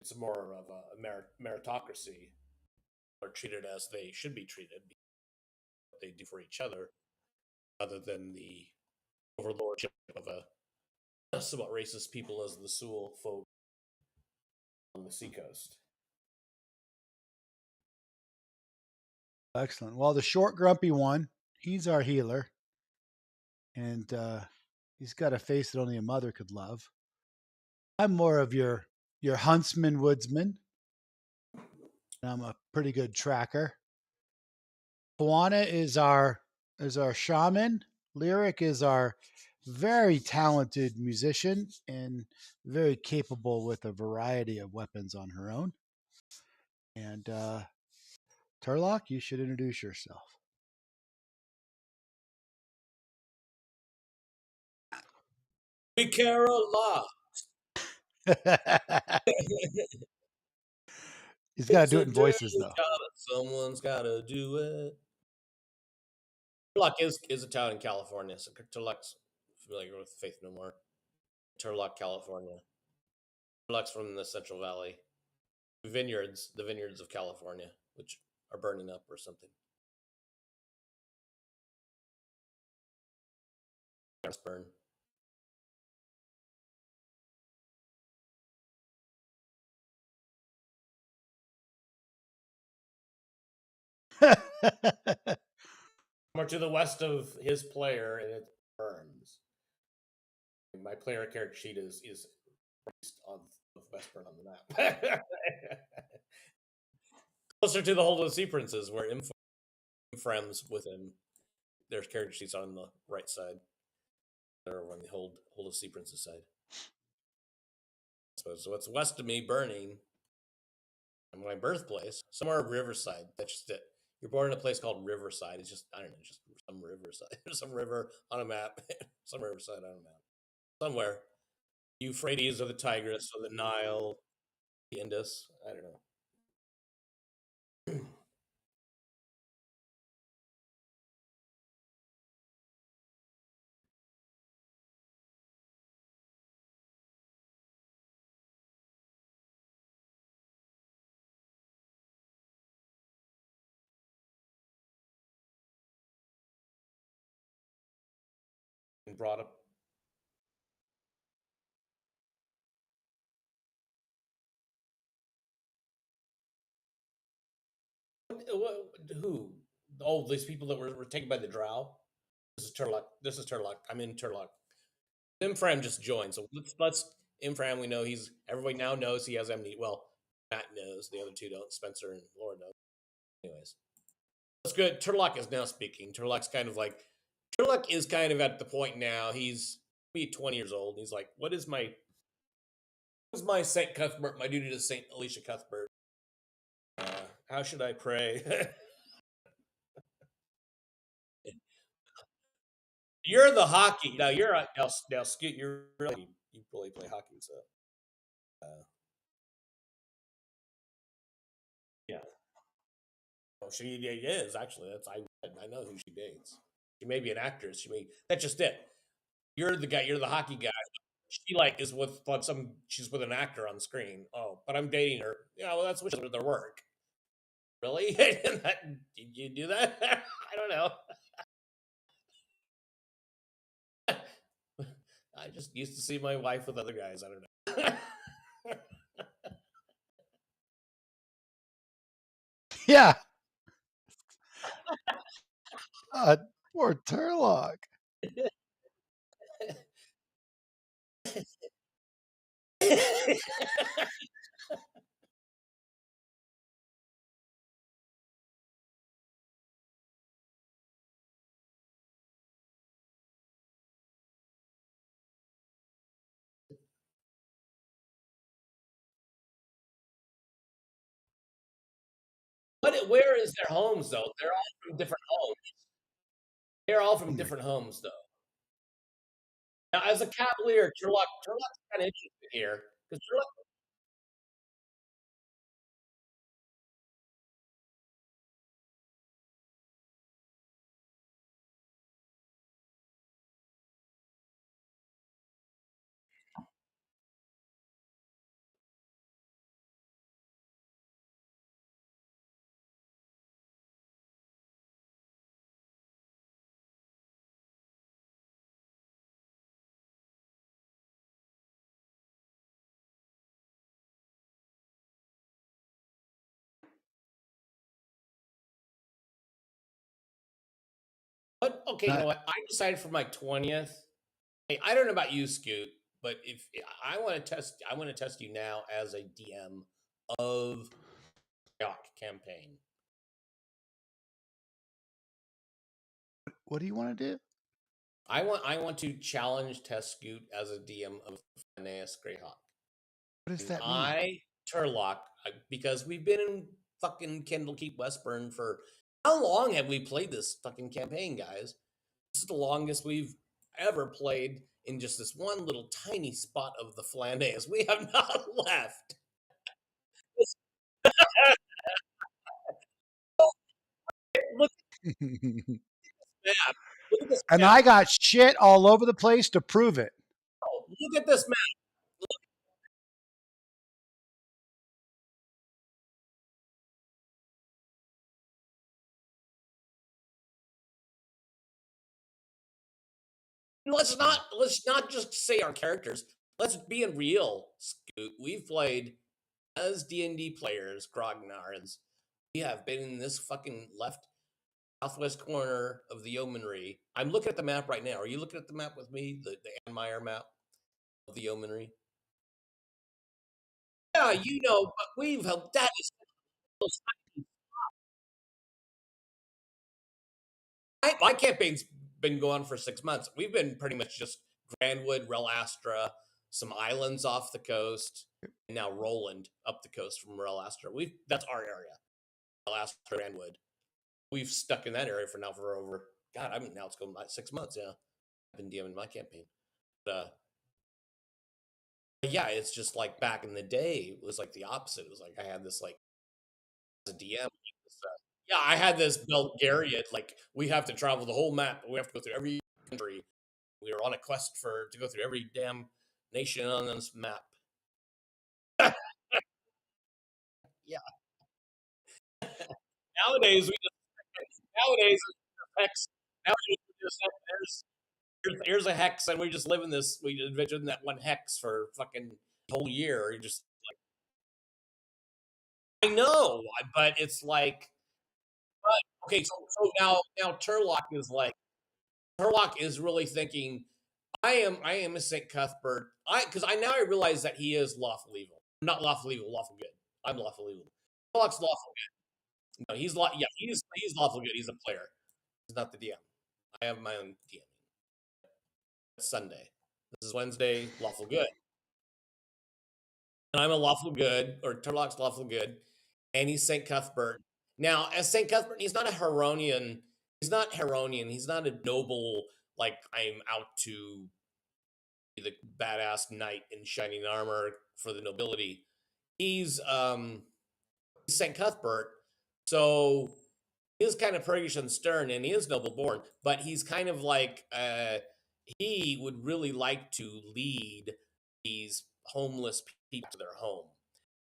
it's more of a meritocracy. Are treated as they should be treated, what they do for each other, rather than the overlordship of a somewhat racist people as the Sul folk on the seacoast. Excellent. Well, the short, grumpy one, he's our healer. And he's got a face that only a mother could love. I'm more of your huntsman, woodsman. And I'm a pretty good tracker. Juana is our shaman. Lyric is our very talented musician and very capable with a variety of weapons on her own. And Turlock, you should introduce yourself. We care a lot. He's got to It's do a it in voices, dirty though. job. Someone's got to do it. Turlock is a town in California, so Turlock's familiar with Faith No More. Turlock, California. Turlock's from the Central Valley. The vineyards of California, which are burning up or something. Burn. More to the west of his player, and it burns. My player character sheet is east of Westburn on the map. Closer to the Hold of the Sea Princes, where friends with him. Their character sheets on the right side. They're on the Hold of Sea Princes side. So it's west of me, burning. And my birthplace, somewhere Riverside. That's just it. You're born in a place called Riverside. It's just, I don't know, just some riverside. Some river on a map. Some riverside on a map. Somewhere. Euphrates or the Tigris or the Nile, the Indus. I don't know. And brought up. Who? Oh, these people that were taken by the drow. This is Turlock. I'm in Turlock. Imfram just joined, so let's Imfram. We know everybody now knows he has amnesia. Well, Matt knows. The other two don't. Spencer and Laura know. Anyways, that's good. Turlock is now speaking. Turlock is kind of at the point now. He's 20 years old. He's like, what is my Saint Cuthbert? My duty to Saint Alicia Cuthbert. How should I pray? You're the hockey. Now you're now Scoot. You really play hockey, so yeah. Well, she is actually. I know who she dates. She may be an actress. That's just it. You're the guy. You're the hockey guy. She is with she's with an actor on screen. Oh, but I'm dating her. Yeah, well, that's which is their work. Really? Did you do that? I don't know. I just used to see my wife with other guys. I don't know. Yeah. Poor Turlock. Where is their homes though? They're all from different homes. They're all from different homes though. Now, as a Cavalier, Turlock's kind of interested here because Turlock. But okay, you know what? I decided for my 20th. Hey, I don't know about you, Scoot, but if I want to test you now as a DM of Greyhawk campaign. What do you want to do? I want to challenge Test Scoot as a DM of Phineas Greyhawk. What does that mean? I Turlock because we've been in fucking Candlekeep Westburn for how long have we played this fucking campaign, guys? This is the longest we've ever played in just this one little tiny spot of the Flanders. We have not left. Look at this map. Look at this And map. I got shit all over the place to prove it. Look at this map. Let's not just say our characters. Let's be real, Scoot. We've played as D&D players, grognards. We have been in this fucking left southwest corner of the yeomanry. I'm looking at the map right now. Are you looking at the map with me? The Ann Meyer map of the yeomanry? Yeah, you know, but we've helped. That is my campaign's been going for 6 months. We've been pretty much just Grandwood, Relastra, some islands off the coast, and now Roland up the coast from Relastra. That's our area, Relastra, Grandwood. We've stuck in that area for over God. I mean, now it's going like 6 months. Yeah, I've been DMing my campaign. But yeah, it's just like back in the day, it was like the opposite. It was like I had this like as a DM. Yeah, I had this Bulgarian, like we have to travel the whole map. We have to go through every country. We were on a quest to go through every damn nation on this map. Yeah. Nowadays hex. Nowadays we just here's a hex, and we just live in this. We envision that one hex for fucking whole year. You just I know, but it's like, but okay. So now Turlock is really thinking. I am a Saint Cuthbert. I realize that he is lawful evil. Not lawful evil, lawful good. I'm lawful evil. Turlock's lawful good. No, he's lawful good. He's a player. He's not the DM. I have my own DM. It's Sunday. This is Wednesday. Lawful good. And I'm a lawful good, or Turlock's lawful good, and he's Saint Cuthbert. Now, as Saint Cuthbert, he's not a Heronian. He's not Heronian. He's not a noble like I'm out to be the badass knight in shining armor for the nobility. He's Saint Cuthbert, so he is kind of priggish and stern, and he is noble born, but he's kind of like he would really like to lead these homeless people to their home.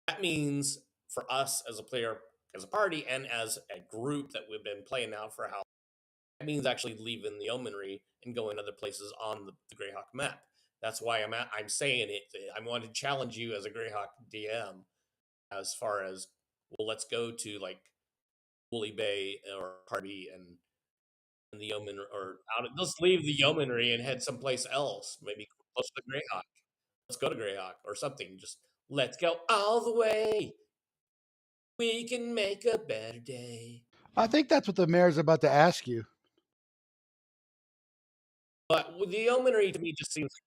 That means for us as a player, as a party and as a group that we've been playing now for how that means actually leaving the Yeomanry and going other places on the Greyhawk map. That's why I'm saying it. I want to challenge you as a Greyhawk DM as far as, well, let's go to like Woolly Bay or Harvey and the Yeoman, or let's leave the Yeomanry and head someplace else, maybe close to Greyhawk. Let's go to Greyhawk or something. Just let's go all the way. We can make a better day. I think that's what the mayor's about to ask you. But with the Yeomanry to me just seems like,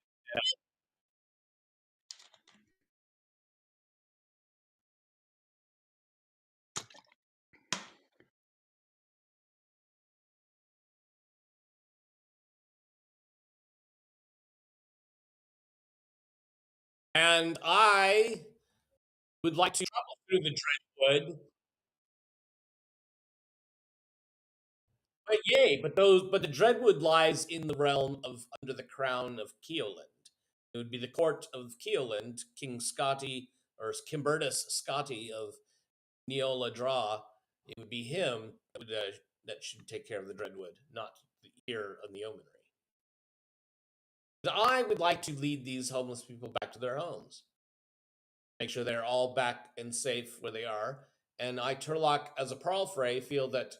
and I would like to travel through the Dreadwood. But yay, but the Dreadwood lies in the realm of under the crown of Keoland. It would be the court of Keoland, King Scotty or Kimbertus Scotty of Neola Draw. It would be him that should take care of the Dreadwood, not here on the Yeomanry. I would like to lead these homeless people back to their homes, make sure they're all back and safe where they are. And I, Turlock, as a Parlfrey, feel that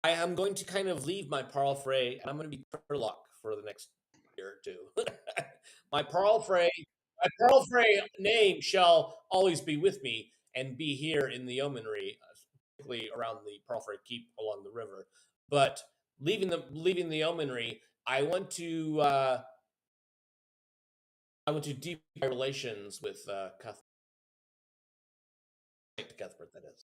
I am going to kind of leave my Parlfrey, and I'm going to be Turlock for the next year or two. my Parlfrey name shall always be with me and be here in the Yeomanry, particularly around the Parlfrey Keep along the river. But leaving the Yeomanry, I want to deepen my relations with Cuthbert. Cuthbert, that is.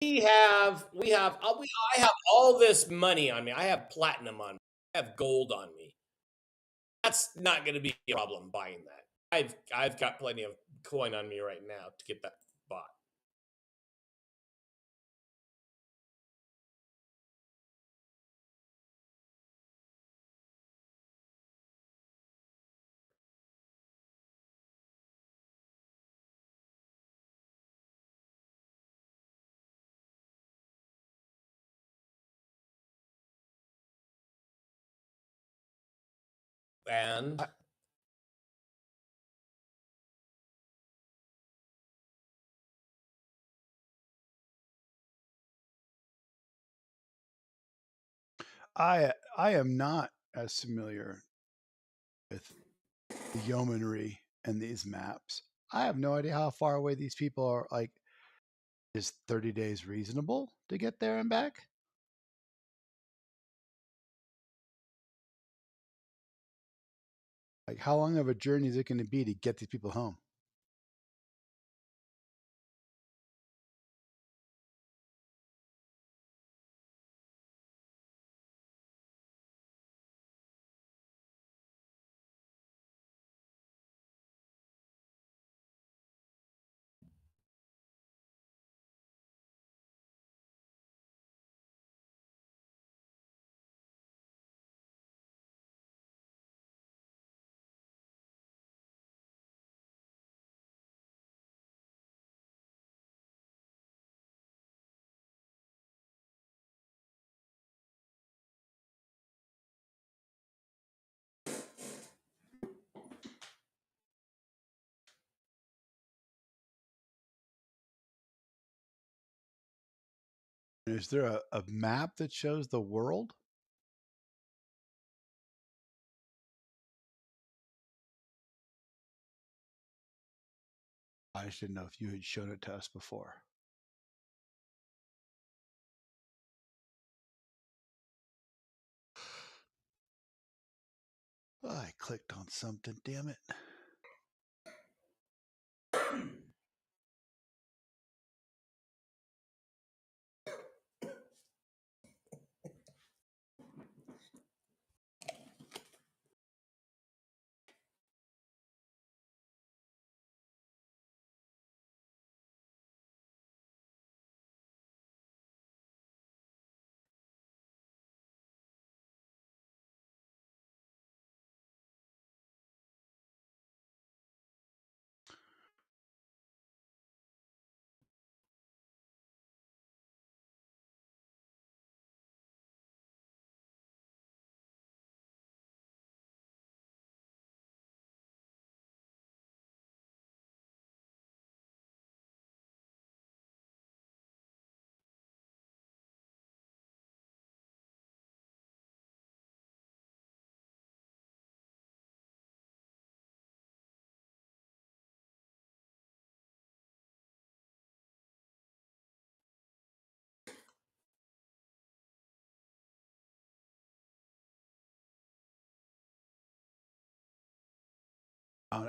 I have all this money on me. I have platinum on me. I have gold on me. That's not going to be a problem buying that. I've got plenty of coin on me right now to get that bought. And I am not as familiar with the Yeomanry and these maps. I have no idea how far away these people are. Like, is 30 days reasonable to get there and back? Like, how long of a journey is it going to be to get these people home? Is there a map that shows the world? I just didn't know if you had shown it to us before. Oh, I clicked on something, damn it.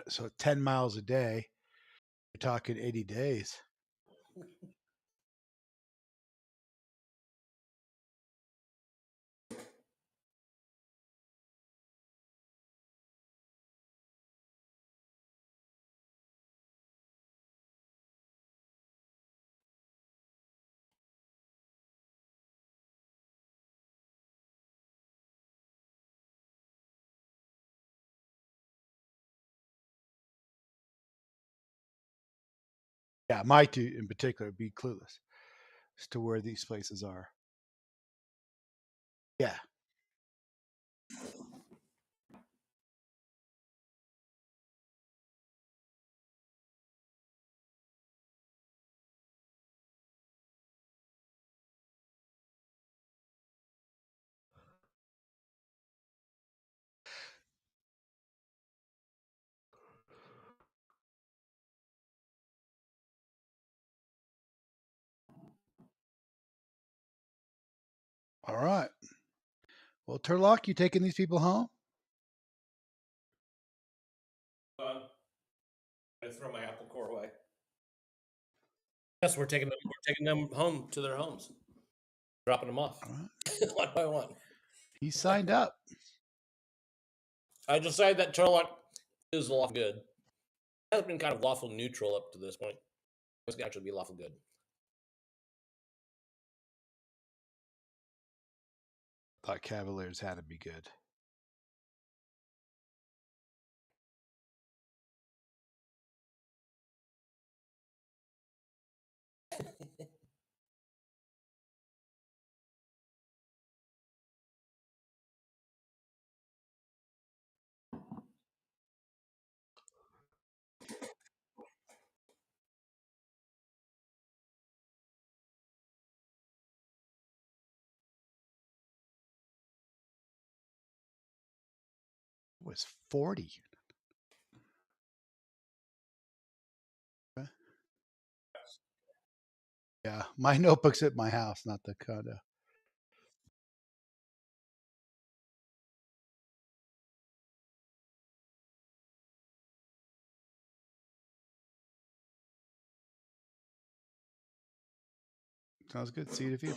So 10 miles a day, you're talking 80 days. Yeah, my two in particular would be clueless as to where these places are. Yeah. All right. Well, Turlock, you taking these people home? I throw my apple core away. Yes, we're taking them home to their homes, dropping them off All right. one by one. He signed up. I decided that Turlock is lawful good. It has been kind of lawful neutral up to this point. It's going to actually be lawful good. Thought Cavaliers had to be good. It was 40. Yeah, my notebook's at my house, not the condo. Sounds good. See you in a few.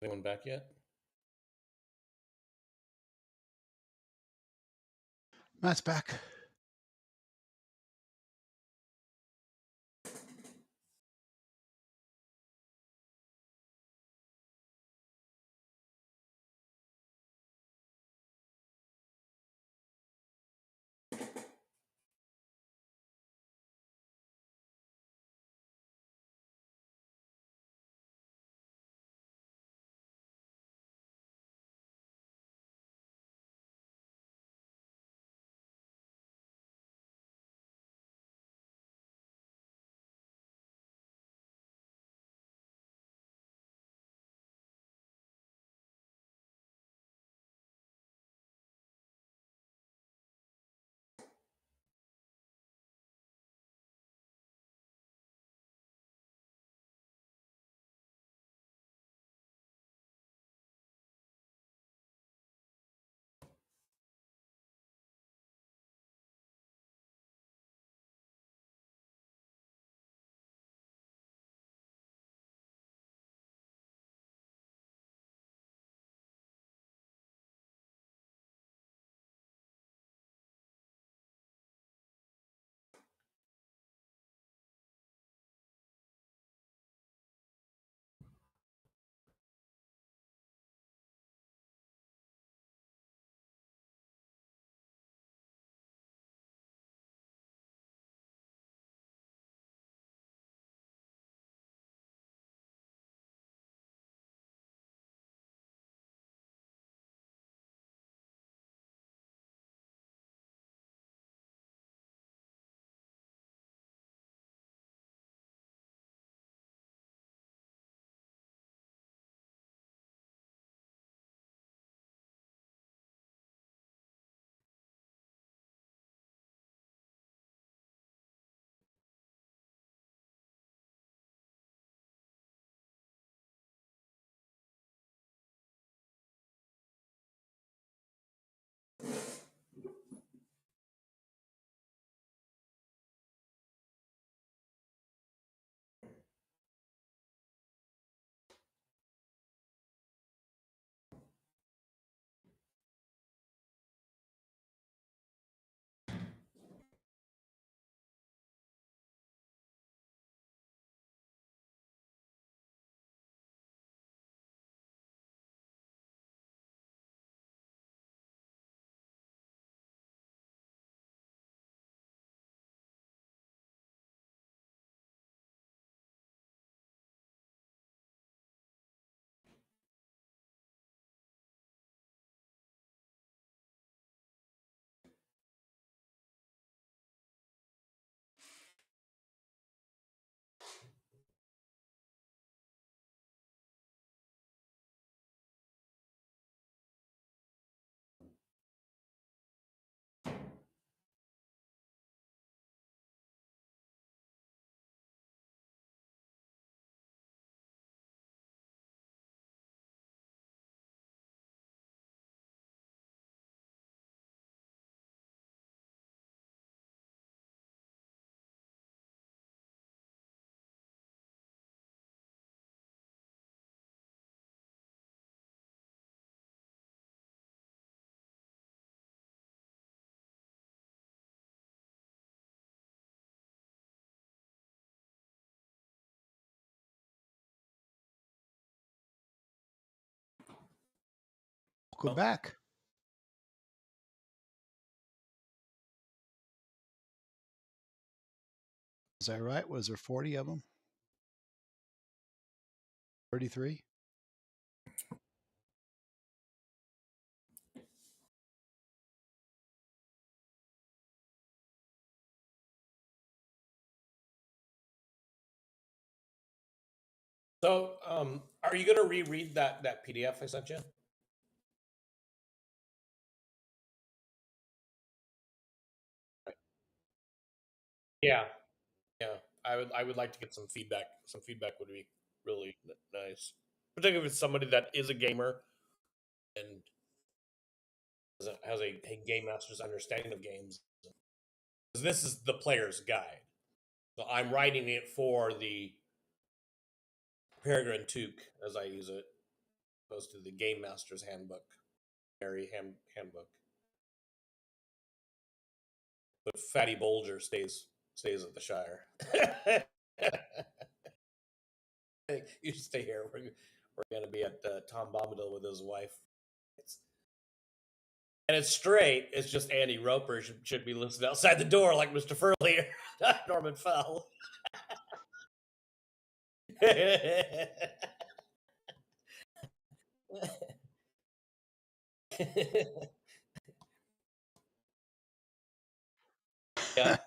Anyone back yet? Matt's back. Welcome back. Is that right? Was there 40 of them? 33? So, are you going to reread that PDF I sent you? Yeah, yeah. I would like to get some feedback. Some feedback would be really nice, particularly if it's somebody that is a gamer and has a game master's understanding of games. Because this is the player's guide, so I'm writing it for the Peregrine Took as I use it. opposed to the Game Master's Handbook, Handbook. But Fatty Bolger stays at the Shire. You stay here. We're going to be at Tom Bombadil with his wife. And it's straight. It's just Andy Roper should be listening outside the door like Mr. Furley, Norman Fell. Yeah.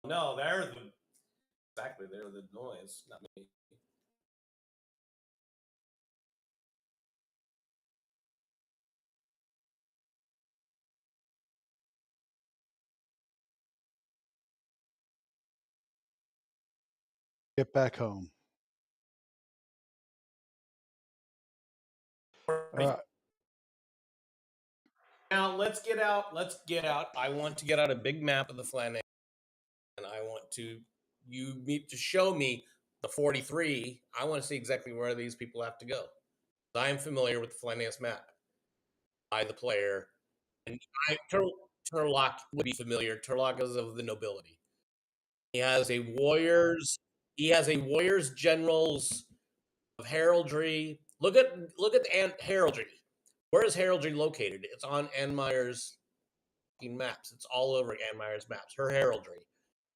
No, they're the noise, not me. Get back home. All right. Now let's get out. I want to get out a big map of the Flanders, and I want you need to show me the 43. I want to see exactly where these people have to go. I am familiar with the Flanders map by the player, and Turlock would be familiar. Turlock is of the nobility. He has a warriors. He has a warriors generals of heraldry. Look at heraldry. Where is heraldry located? It's on Anne Meyer's maps. It's all over Anne Meyer's maps. Her heraldry.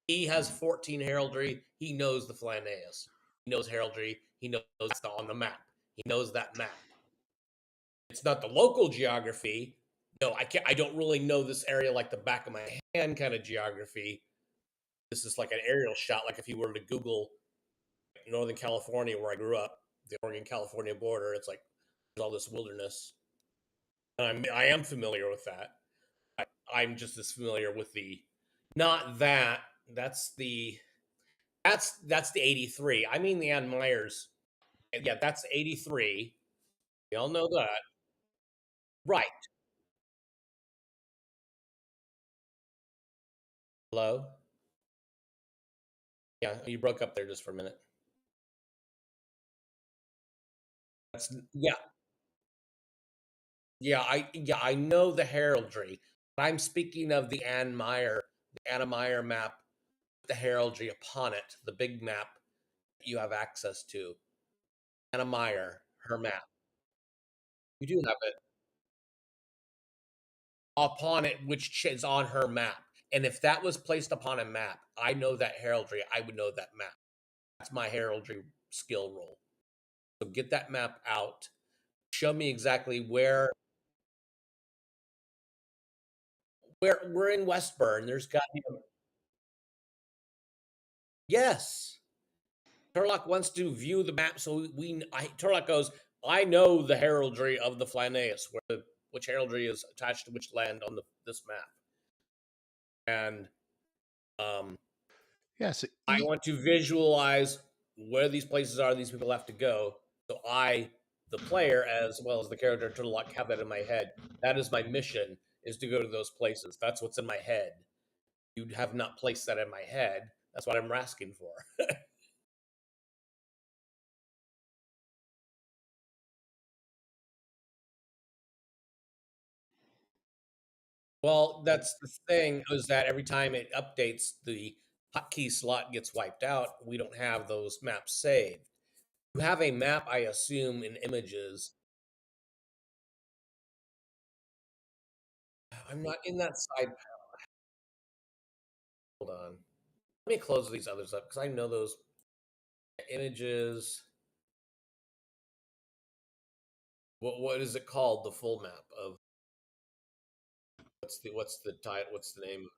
He has 14 heraldry. He knows the Flanders. He knows heraldry. He knows that's on the map. He knows that map. It's not the local geography. No, I don't really know this area like the back of my hand kind of geography. This is like an aerial shot, like if you were to Google Northern California, where I grew up, the Oregon-California border, it's like there's all this wilderness. And I am familiar with that. I'm just as familiar with the, not that. That's the 83. I mean the Ann Myers. Yeah, that's 83. We all know that. Right. Hello? Yeah, you broke up there just for a minute. Yeah. I know the heraldry. I'm speaking of the Anna Meyer map, the heraldry upon it, the big map you have access to. Anna Meyer, her map. You do have it upon it, which is on her map. And if that was placed upon a map, I know that heraldry, I would know that map. That's my heraldry skill roll. So get that map out. Show me exactly where we're in Westburn. There's got to be yes. Turlock wants to view the map, so Turlock goes, I know the heraldry of the Flanders, which heraldry is attached to which land on this map. And yes, I want to visualize where these places are, these people have to go. So I, the player, as well as the character Turlock, have that in my head. That is my mission, is to go to those places. That's what's in my head. You have not placed that in my head. That's what I'm asking for. Well, that's the thing, is that every time it updates, the hotkey slot gets wiped out. We don't have those maps saved. You have a map, I assume, in images. I'm not in that side panel. Hold on. Let me close these others up because I know those images. What is it called? The full map of what's the title? What's the name?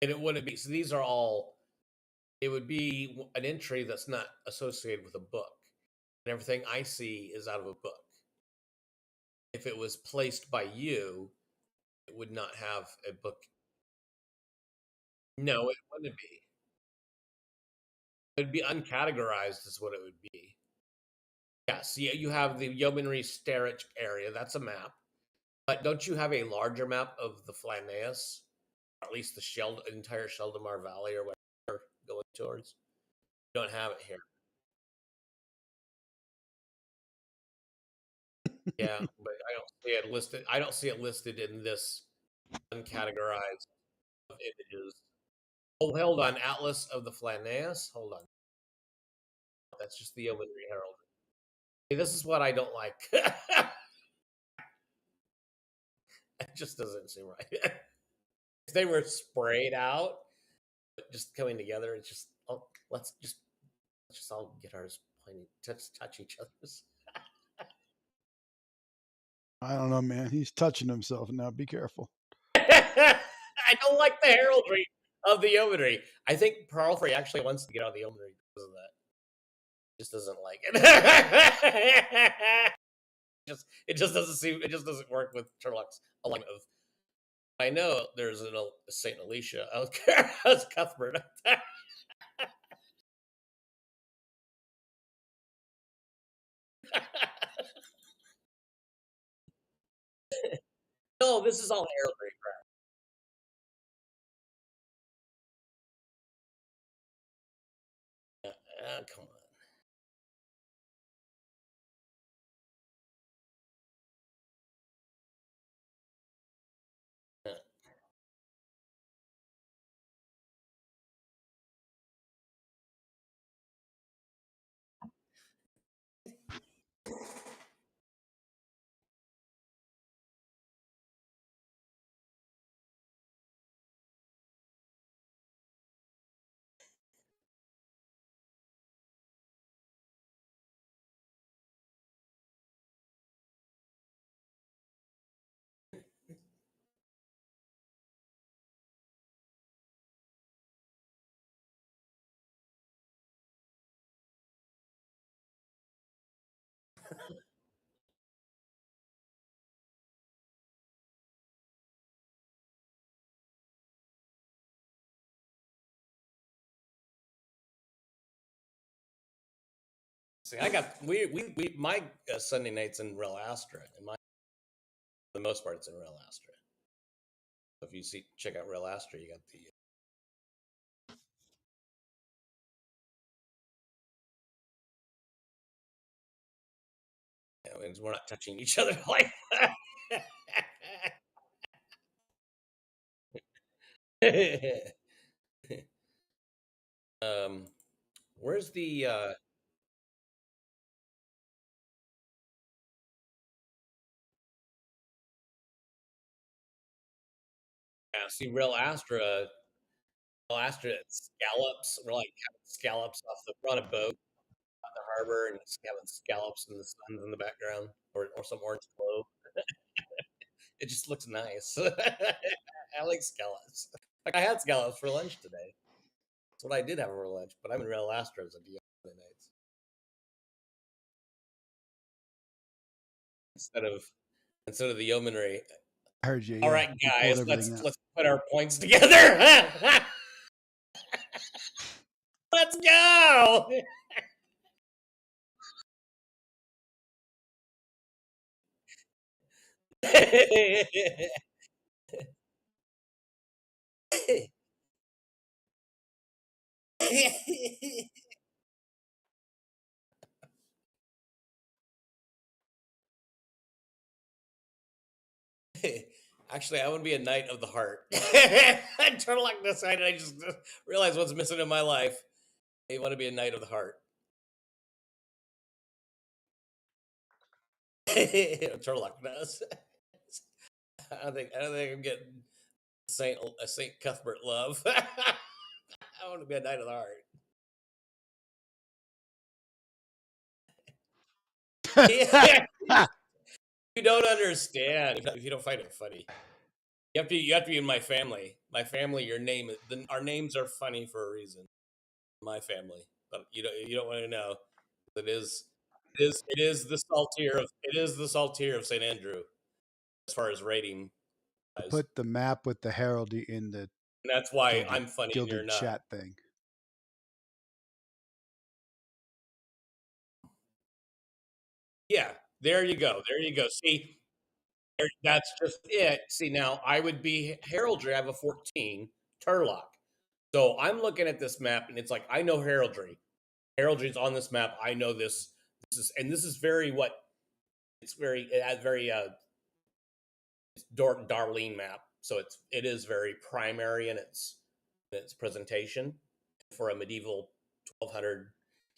And it wouldn't be. So these are all. It would be an entry that's not associated with a book, and everything I see is out of a book. If it was placed by you, it would not have a book. No, it wouldn't be. It'd be uncategorized, is what it would be. Yes, yeah, you have the Yeomanry Sterich area. That's a map. But don't you have a larger map of the Flanders? at least the entire Sheldamar Valley or whatever going towards. We don't have it here. Yeah, but I don't see it listed. I don't see it listed in this uncategorized of images. Oh, hold on. Atlas of the Flaneus. Hold on. That's just the Yeomanry Herald. Hey, this is what I don't like. It just doesn't seem right. If they were sprayed out, but just coming together, it's just let's just all get ours pointing, touch each other's. I don't know, man. He's touching himself now. Be careful. I don't like the heraldry of the Yeomanry. I think Parlfrey actually wants to get out of the Yeomanry because of that. Just doesn't like it. It just doesn't work with Sherlock's alignment of. I know there's a Saint Alicia out there as Cuthbert up there. No, this is all heraldry crap. Come on. See, I got we my Sunday nights in Real Astra, and for the most part, it's in Real Astra. So if you check out Real Astra, you got the. And we're not touching each other like that. Where's the see Real Astra scallops. We're like having scallops off we're on a boat on the harbor and it's having scallops and the sun's in the background or some orange glow. It just looks nice. I like scallops. Like I had scallops for lunch today. That's what I did have for lunch, but I'm in Real Astros at the nights. Instead of the yeomanry. I heard you. All Yeah. right, You pulled guys, everything out. let's put our points together. Let's go. Actually, I want to be a knight of the heart. Turtlelock decided. I just realized what's missing in my life. I want to be a knight of the heart. Turtlelock does. I don't think I'm getting Saint Cuthbert love. I want to be a knight of the heart. You don't understand if you don't find it funny. You have to be in my family. My family, our names are funny for a reason. My family, but you don't want to know. It is the saltier of St. Andrew as far as rating. Put the map with the heraldry in the And that's why I'm funny and you're gilded not. chat thing. Yeah, there you go. There you go. See, That's just it. See, now I would be heraldry. I have a 14 Turlock. So I'm looking at this map, and it's like I know heraldry. Heraldry's on this map. I know this. This is very what it's very it's Darlene map. So it is very primary in its presentation for a medieval 1200.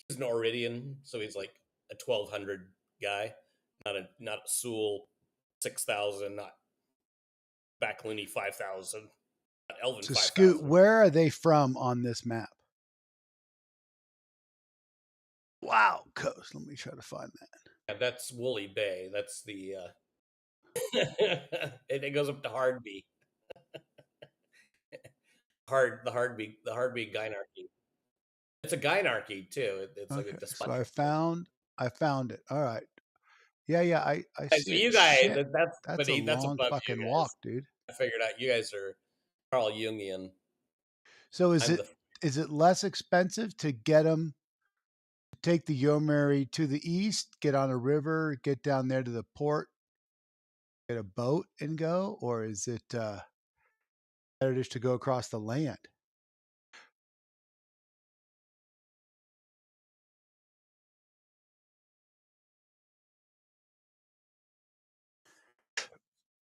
He's an Oridian, so he's like a 1200 guy, not a Sewell 6000, not Backloony 5000, not Elven So, Scoot, 5000. where are they from on this map? Wow, coast. Let me try to find that. Yeah, that's Woolly Bay. That's the it goes up to Hardby. The Hardby Gynarchy. It's a Gynarchy too. It's like a Okay, so despotic. I found it. All right. Yeah, I So see it. you guys, Shit, but that's a that's long above you fucking guys. walk, dude. I figured out you guys are Carl Jungian. So I'm the is it less expensive to get them to take the Yomeri to the east, get on a river, get down there to the port, get a boat and go, or is it better just to go across the land?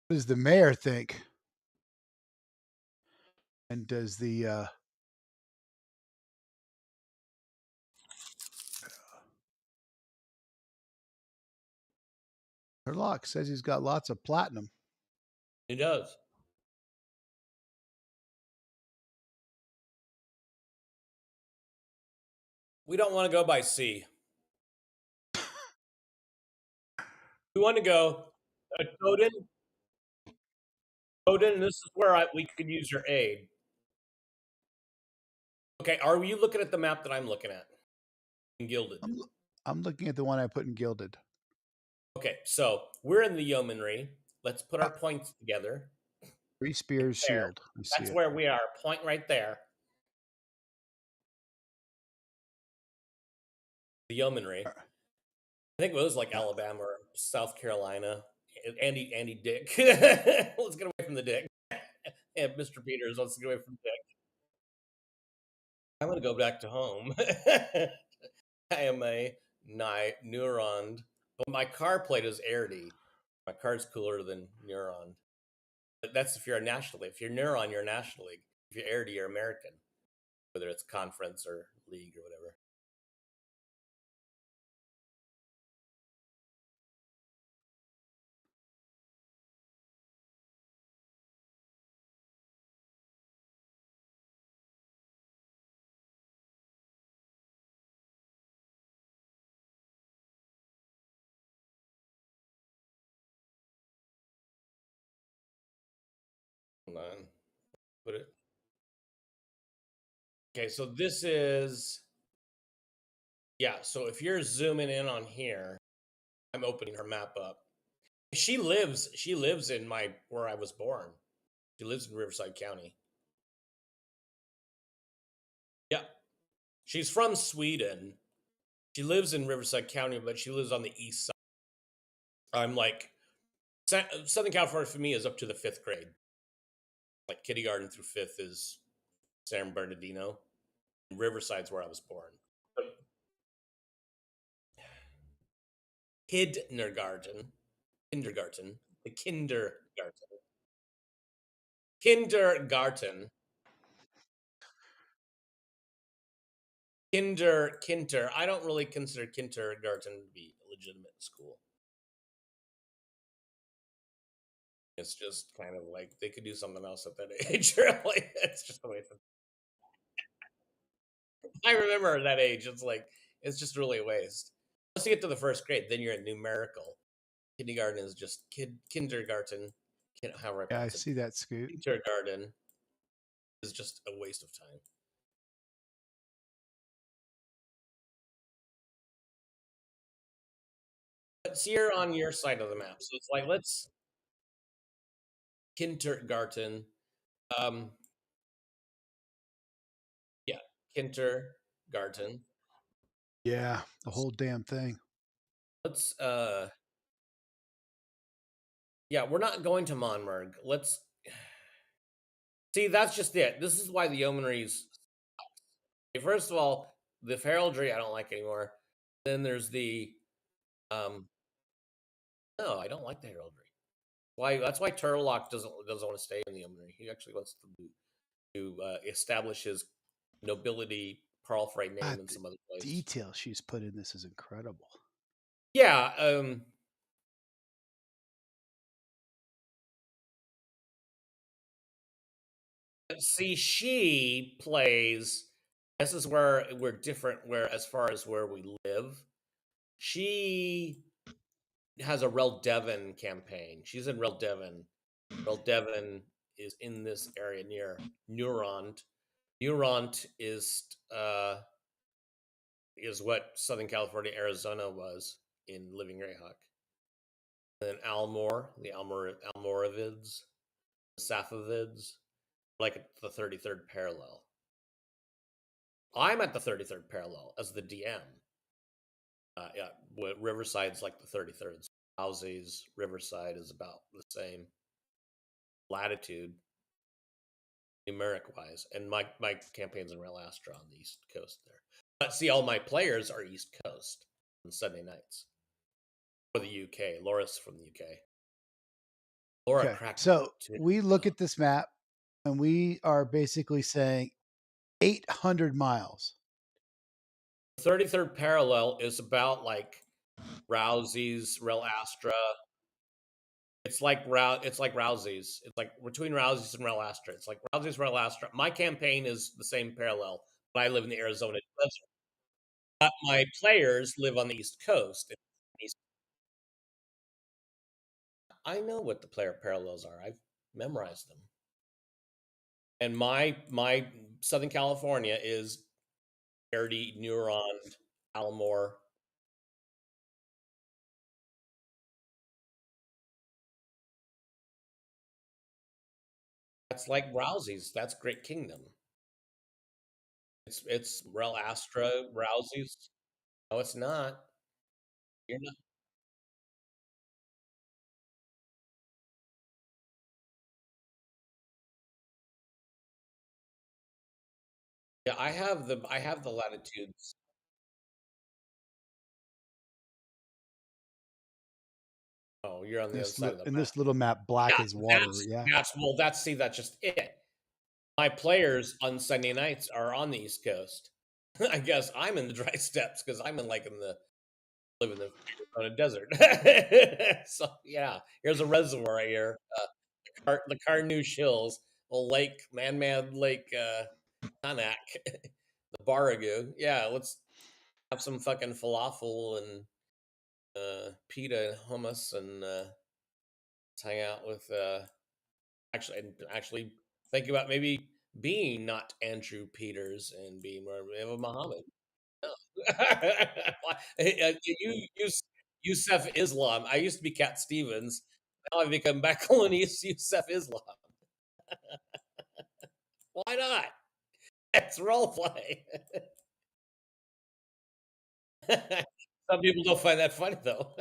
What does the mayor think? And does the Herlock says he's got lots of platinum. He does. We don't want to go by sea. We want to go Odin. Odin, this is where we could use your aid. Okay, are you looking at the map that I'm looking at? In Gilded. I'm looking at the one I put in Gilded. Okay, so we're in the Yeomanry. Let's put our points together. Three Spears There. Shield. I see That's it. where we are. Point right there. The Yeomanry. I think it was like Alabama or South Carolina. Andy Dick. Let's get away from the Dick. And Mr. Peters, let's get away from Dick. I'm going to go back to home. I am a Neuron. But my car plate is Airdy. My car's cooler than Neuron. But that's if you're a National League. If you're Neuron, you're a National League. If you're Airdy, you're American. Whether it's conference or league or whatever. Hold on. Put it. Okay, so this is so if you're zooming in on here, I'm opening her map up. She lives in where I was born. She lives in Riverside County. Yeah. She's from Sweden. She lives in Riverside County, but she lives on the east side. I'm like Southern California for me is up to the 5th grade. Like kindergarten through 5th is San Bernardino. Riverside's where I was born. Kindergarten, the kindergarten, kinder. I don't really consider kindergarten to be a legitimate school. It's just kind of like they could do something else at that age. Really, it's just the way. I remember that age. It's just really a waste. Once you get to the 1st grade, then you're in numerical. Kindergarten is just kindergarten. However I Yeah, I pronounce it. see that, Scoot. Kindergarten is just a waste of time. But see, you're on your side of the map, so it's like let's kindergarten. Yeah, kindergarten. Yeah, the whole damn thing. Let's Yeah, we're not going to Monmerg. Let's see. That's just it. This is why the Yeomanries. First of all, the heraldry I don't like anymore. Then there's the no, I don't like the heraldry. Why? That's why Turlock doesn't want to stay in the Yeomanry. He actually wants to establish his nobility Parlfrey name God, in the some other place. detail she's put in this is incredible. Yeah. See, she plays. This is where we're different. Where as far as where we live, she has a Rel Devon campaign. She's in Rel Devon. Rel Devon is in this area near Neuront. Neuront is what Southern California, Arizona was in Living Greyhawk. And then Almor, the Almoravids, the Safavids, like the 33rd parallel. I'm at the 33rd parallel as the DM. Yeah, Riverside's like the 33rd. Rousey's Riverside is about the same latitude, numeric wise. And my campaign's in Real Astra on the East Coast there. But see, all my players are East Coast on Sunday nights. For the UK. Laura's from the UK. Laura Okay, cracked so too. we look at this map and we are basically saying 800 miles. 33rd parallel is about like Rousey's, Rel Astra. It's like Rousey's. It's like between Rousey's and Rel Astra. It's like Rousey's, Rel Astra. My campaign is the same parallel, but I live in the Arizona desert. But my players live on the East Coast. I know what the player parallels are. I've memorized them. And my Southern California is Erdy, Neuron, Almore. That's like Rousey's. That's Great Kingdom. It's Rel Astra, Rousey's. No, it's not. You're not. Yeah, I have the latitudes. Oh, you're on the other side of the In map. this little map, black Yeah, as water. Yeah. that's just it. My players on Sunday nights are on the East Coast. I guess I'm in the dry steppes because I'm in live in the Arizona desert. So yeah, here's a reservoir right here. The Carnouche Hills, a lake, man-made lake, Tanak, the Baragoo. Yeah, let's have some fucking falafel and pita and hummus and let's hang out with actually think about maybe being not Andrew Peters and being more of Muhammad. Yusuf Islam. I used to be Cat Stevens. Now I've become Bacolonius Yusuf Islam. Why not? It's role play. Some people don't find that funny though.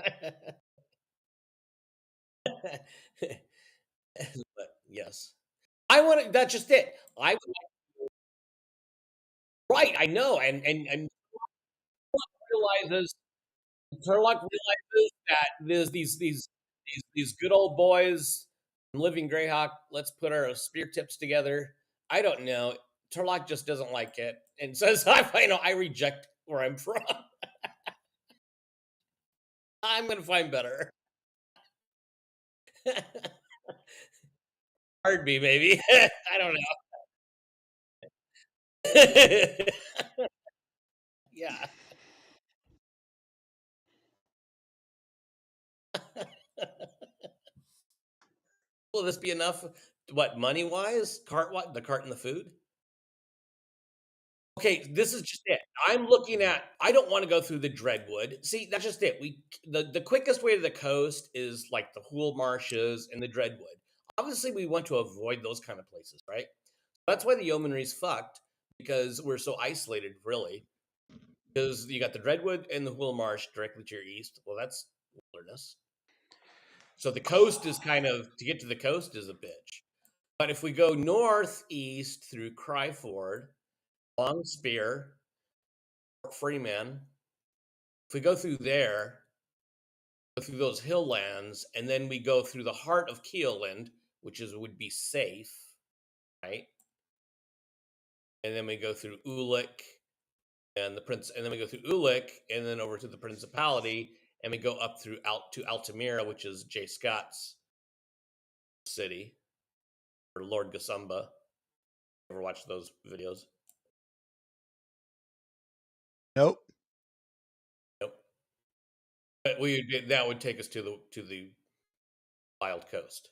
But yes, I want to. That's just it. Right. I know, and realizes Turlock realizes that there's these good old boys living Greyhawk. Let's put our spear tips together. I don't know. Turlock just doesn't like it and says, I reject where I'm from. I'm gonna find better." Hard me, maybe. I don't know. Yeah. Will this be enough? What money wise? Cart what? The cart and the food? Okay, this is just it. I'm looking at. I don't want to go through the Dreadwood. See, that's just it. The quickest way to the coast is like the Hool Marshes and the Dreadwood. Obviously, we want to avoid those kind of places, right? That's why the Yeomanry's fucked because we're so isolated, really. Because you got the Dreadwood and the Hool Marsh directly to your east. Well, that's wilderness. So the coast is kind of, to get to the coast is a bitch. But if we go northeast through Cryford, Long Spear, Freeman, if we go through there, go through those hill lands, and then we go through the heart of Keeland, which would be safe, right? And then we go through Ulick and and then we go through Ulick and then over to the Principality, and we go up through to Altamira, which is Jay Scott's city, or Lord Gasumba. Ever watched those videos? Nope. Nope. But that would take us to the Wild Coast.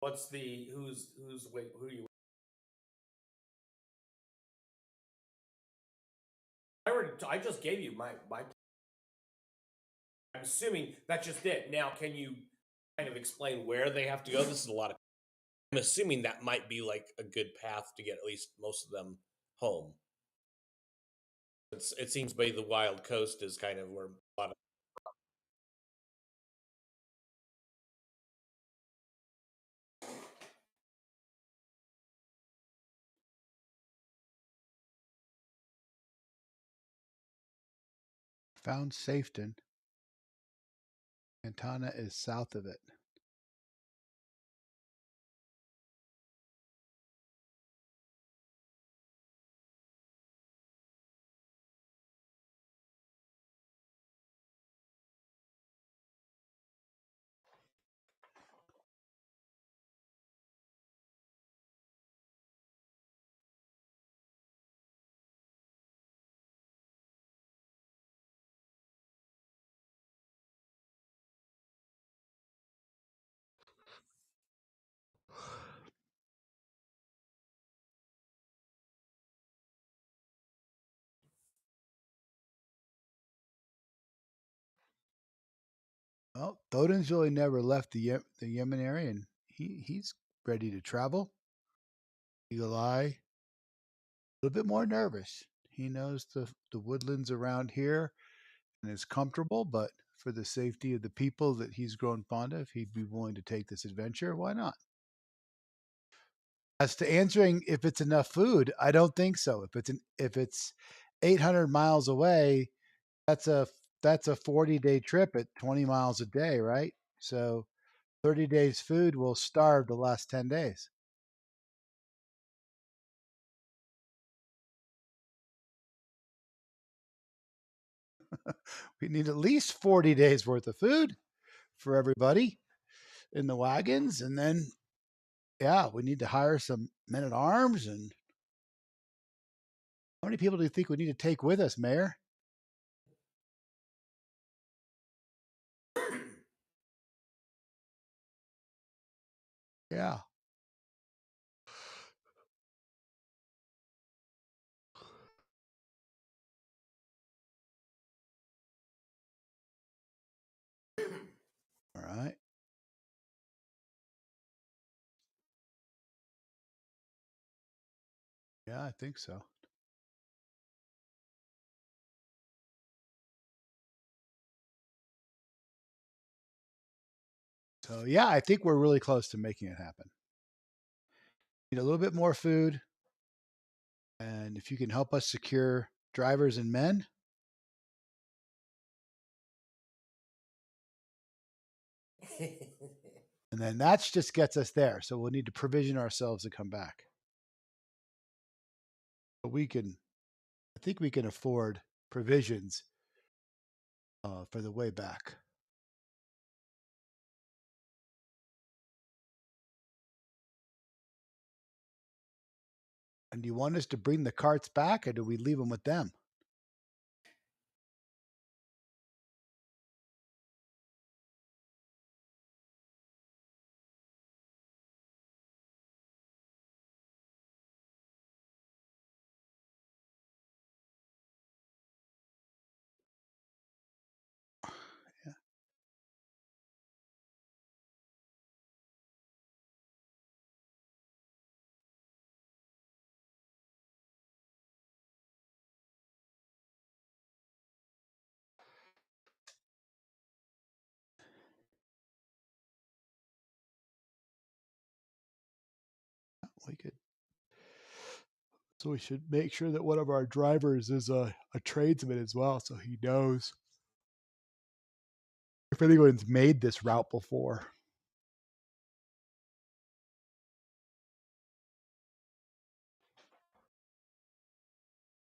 What's the who are you? I just gave you my. I'm assuming that's just it. Now, can you kind of explain where they have to go? This is a lot of. I'm assuming that might be like a good path to get at least most of them home. It seems by the Wild Coast is kind of where a lot of. Found Safeton. Montana is south of it. Well, Thoden's really never left the Yemen area, and he's ready to travel. Eagle Eye, a little bit more nervous. He knows the woodlands around here and is comfortable, but for the safety of the people that he's grown fond of, he'd be willing to take this adventure. Why not? As to answering if it's enough food, I don't think so. If it's 800 miles away, that's a 40-day trip at 20 miles a day, right? So 30 days food will starve the last 10 days. We need at least 40 days worth of food for everybody in the wagons. And then, yeah, we need to hire some men at arms. And how many people do you think we need to take with us, Mayor? Yeah. All right. Yeah, I think so. So, yeah, I think we're really close to making it happen. Need a little bit more food. And if you can help us secure drivers and men, and then that just gets us there. So we'll need to provision ourselves to come back. But I think we can afford provisions for the way back. And do you want us to bring the carts back, or do we leave them with them? Yeah. We could. So we should make sure that one of our drivers is a tradesman as well, so he knows if anyone's made this route before.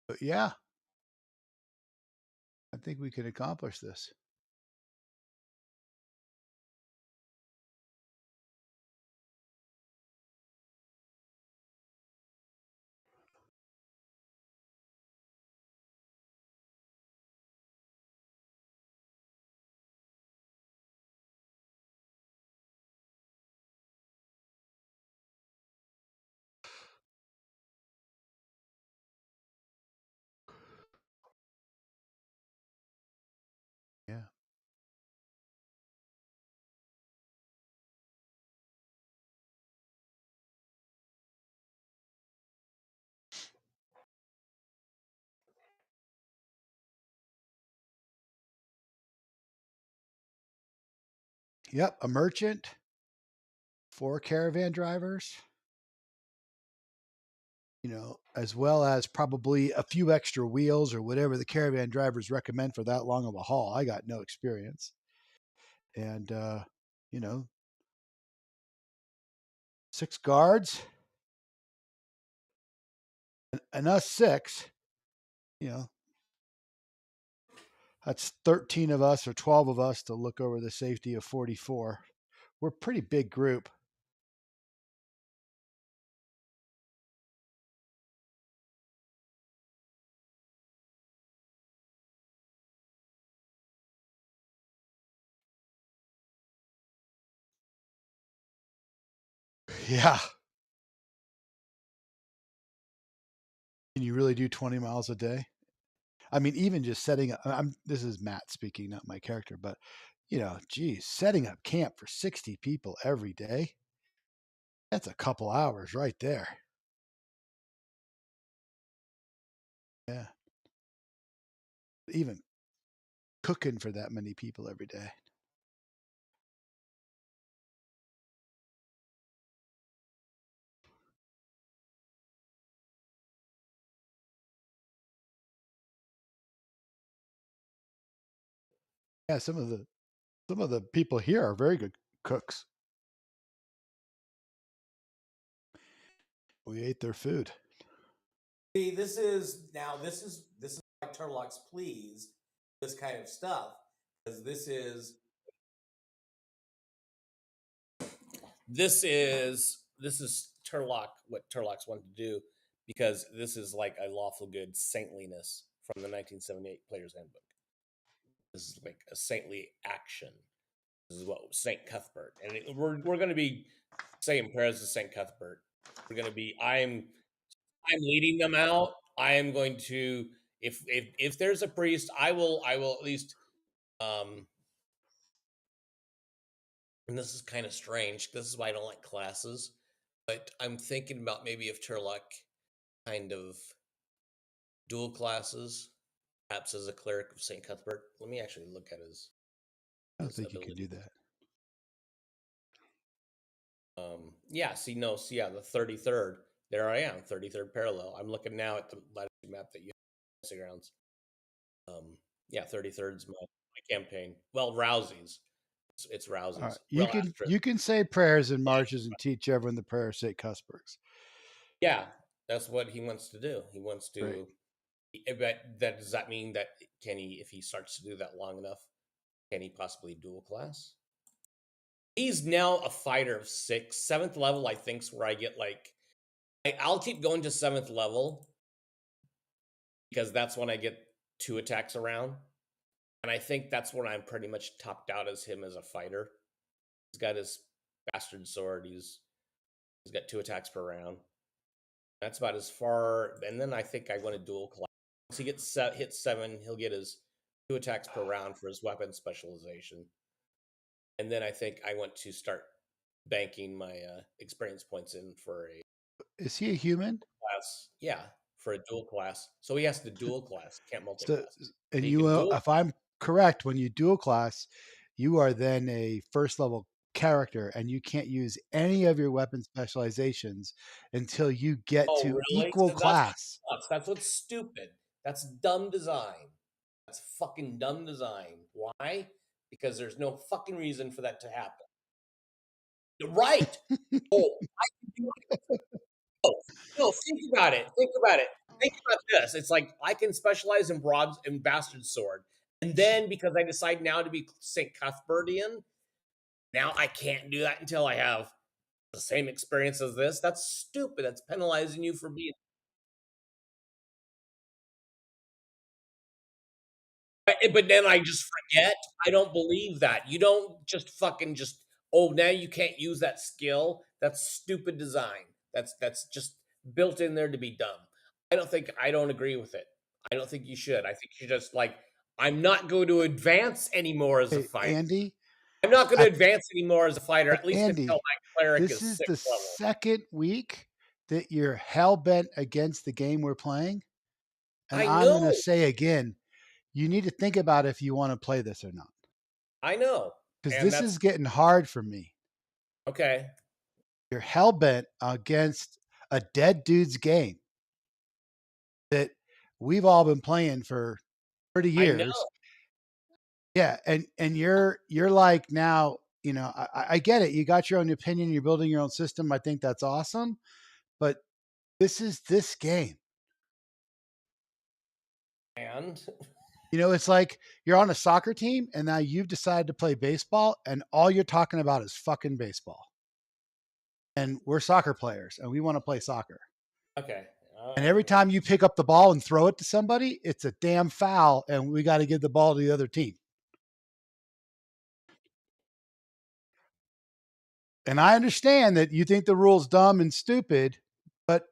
But yeah, I think we can accomplish this. Yeah. Yep, a merchant, 4 caravan drivers, as well as probably a few extra wheels or whatever the caravan drivers recommend for that long of a haul. I got no experience. And, 6 guards and us 6, you know, that's 13 of us or 12 of us to look over the safety of 44. We're a pretty big group. Yeah. Can you really do 20 miles a day? I mean, even just setting up, this is Matt speaking, not my character, but geez, setting up camp for 60 people every day, that's a couple hours right there. Yeah. Even cooking for that many people every day. Yeah, some of the people here are very good cooks. We ate their food. See, this is why Turlock's pleased this kind of stuff, because this is Turlock, what Turlock's wanted to do, because this is like a lawful good saintliness from the 1978 Player's Handbook. This is like a saintly action. This is what Saint Cuthbert, and we're going to be saying prayers to Saint Cuthbert. We're going to be I'm leading them out. I am going to, if there's a priest, I will at least and this is kind of strange. This is why I don't like classes. But I'm thinking about maybe if Turlock kind of dual classes, perhaps as a cleric of St. Cuthbert. Let me actually look at his I don't think ability. you can do that. Yeah, the 33rd. There I am, 33rd parallel. I'm looking now at the latitude map that you have on grounds. 33rd's my campaign. Well, Rousey's. It's Rousey's. All right. Well, You can say prayers and marches and teach everyone the prayer of St. Cuthbert's. Yeah, that's what he wants to do. He wants to. Right. But does that mean that can he, if he starts to do that long enough, can he possibly dual class? He's now a fighter of 6, 7th level. I think's where I get like I'll keep going to 7th level because that's when I get 2 attacks around. And I think that's when I'm pretty much topped out as him as a fighter. He's got his bastard sword. He's got 2 attacks per round. That's about as far. And then I think I want to dual class. Once he gets hit 7, he'll get his 2 attacks per round for his weapon specialization. And then I think I want to start banking my experience points in for a Is he a human? class. Yeah, for a dual class. So he has to dual class, can't So, multi-class. and So you you can will, dual. if I'm correct, when you dual class, you are then a first level character, and you can't use any of your weapon specializations until you get Oh, to really? equal So that's class. what sucks. That's what's stupid. That's dumb design. That's fucking dumb design. Why? Because there's no fucking reason for that to happen. Right. Oh, I can do it. No, no, think about it. Think about it. Think about this. It's like I can specialize in broads and bastard sword. And then because I decide now to be St. Cuthbertian, now I can't do that until I have the same experience as this. That's stupid. That's penalizing you for being. But then I just forget. I don't believe that. You don't just fucking just. Oh, now you can't use that skill. That's stupid design. That's just built in there to be dumb. I don't think. I don't agree with it. I don't think you should. I think you just like. I'm not going to advance anymore as a Hey, fighter. Andy, I'm not going to I, advance anymore as a fighter, at least until Andy, my cleric this is is the 6th level. second week that you're hell bent against the game we're playing. And I I'm going to know. say again, you need to think about if you want to play this or not, I know. because And this that's is getting hard for me. okay. You're hell bent against a dead dude's game that we've all been playing for 30 I know. years. Yeah, and you're like now, I get it. You got your own opinion. You're building your own system. I think that's awesome. But this is this game. And It's like you're on a soccer team, and now you've decided to play baseball, and all you're talking about is fucking baseball. And we're soccer players, and we want to play soccer. okay. And every time you pick up the ball and throw it to somebody, it's a damn foul, and we got to give the ball to the other team. And I understand that you think the rule's dumb and stupid, but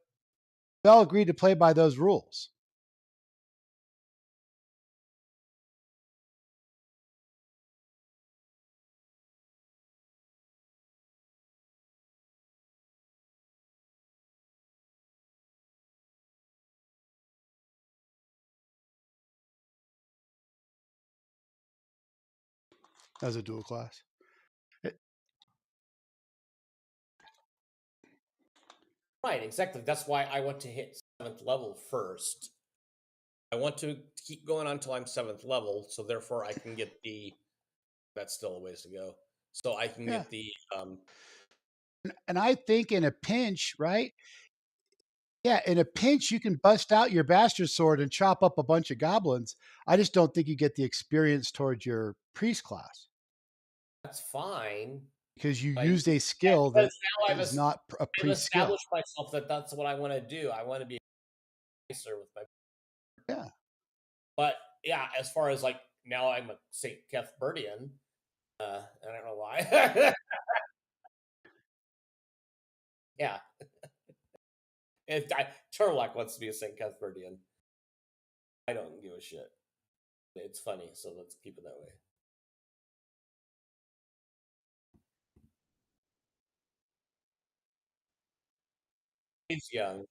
we all agreed to play by those rules. As a dual class. Right, exactly. That's why I want to hit 7th level first. I want to keep going on until I'm 7th level, so therefore I can get the. That's still a ways to go. So I can Yeah. get the. And I think in a pinch, right? Yeah, in a pinch, you can bust out your bastard sword and chop up a bunch of goblins. I just don't think you get the experience towards your priest class That's fine. because you But used a yeah, skill because that now is not a I've priest skill. established myself that that's what I want to do. I want to be a nicer with my. Yeah. But yeah, as far as like now I'm a Saint Cuthbertian. I don't know why. Yeah, Turlock wants to be a Saint Cuthbertian. I don't give a shit. It's funny, so let's keep it that way. He's young.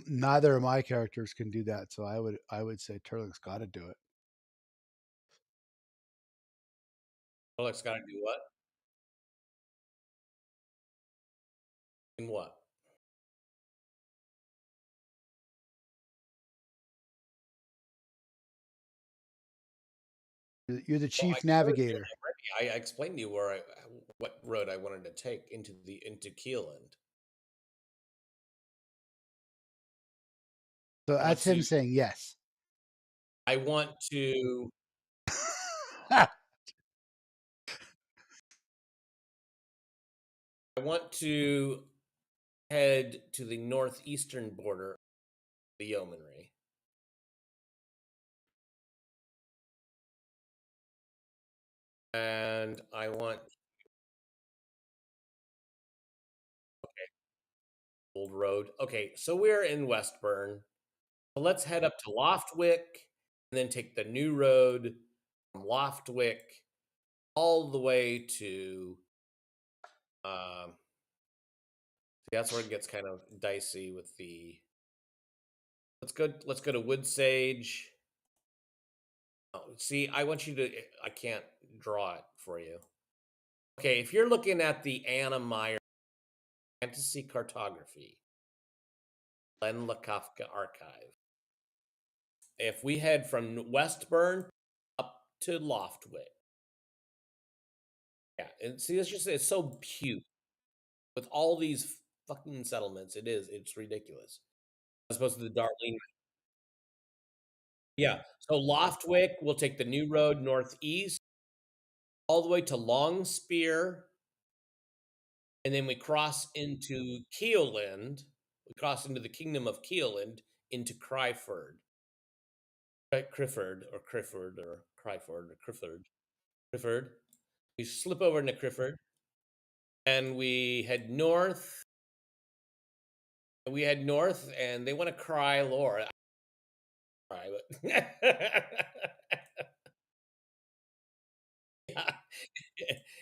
Neither of my characters can do that, so I would say Turlick's got to do it. Turlock's got to do what? In what? You're the Well, chief I showed you navigator. already. I explained to you what road I wanted to take into Keeland. So I want that's him to. saying yes. I want to. I want to head to the northeastern border of the Yeomanry. And I want old road. Okay, so we're in Westburn. So let's head up to Loftwick and then take the new road from Loftwick all the way to that's where it gets kind of dicey with the let's go to Woodsage. Oh, see, I want you to I can't draw it for you. Okay, if you're looking at the Anna Meyer Fantasy Cartography, Len LaKafka Archive, if we head from Westburn up to Loftwick, yeah, and see, it's so cute with all these fucking settlements. It's ridiculous. As opposed to the Darlene. Yeah, so Loftwick, we'll take the new road northeast all the way to Long Spear, and then we cross into Keeland. We cross into the Kingdom of Keeland into Cryford. Right, Crifford or Crifford or Cryford or Crifford. Crifford. We slip over into Crifford and we head north. And they want to cry Laura. Cry, but yeah.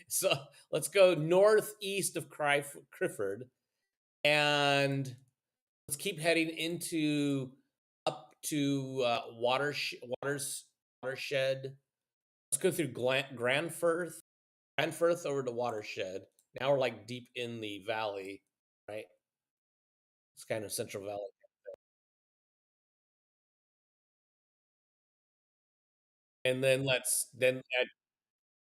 So let's go northeast of Crifford and let's keep heading into up to Watershed. Let's go through Granfirth over to Watershed. Now we're like deep in the valley, right? It's kind of Central Valley. And then then at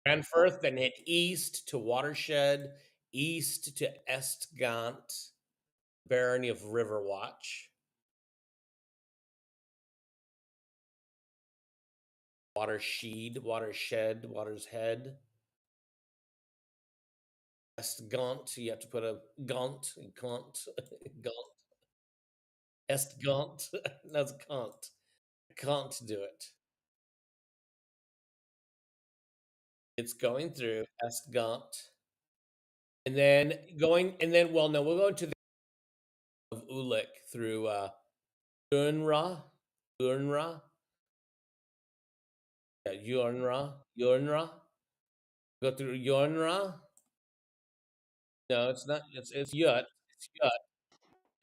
Granfirth, then head east to Watershed, east to Estgant, Barony of Riverwatch, Water's Head. Estgaunt, you have to put a gaunt, gaunt, gaunt. Estgaunt, that's Gaunt. Can't do it. It's going through Estgaunt. Well, no, we'll go to the of Ulick through Urnra. Urnra. Yeah, Urnra. Go through Urnra. No, it's not. It's Yut. It's Yut.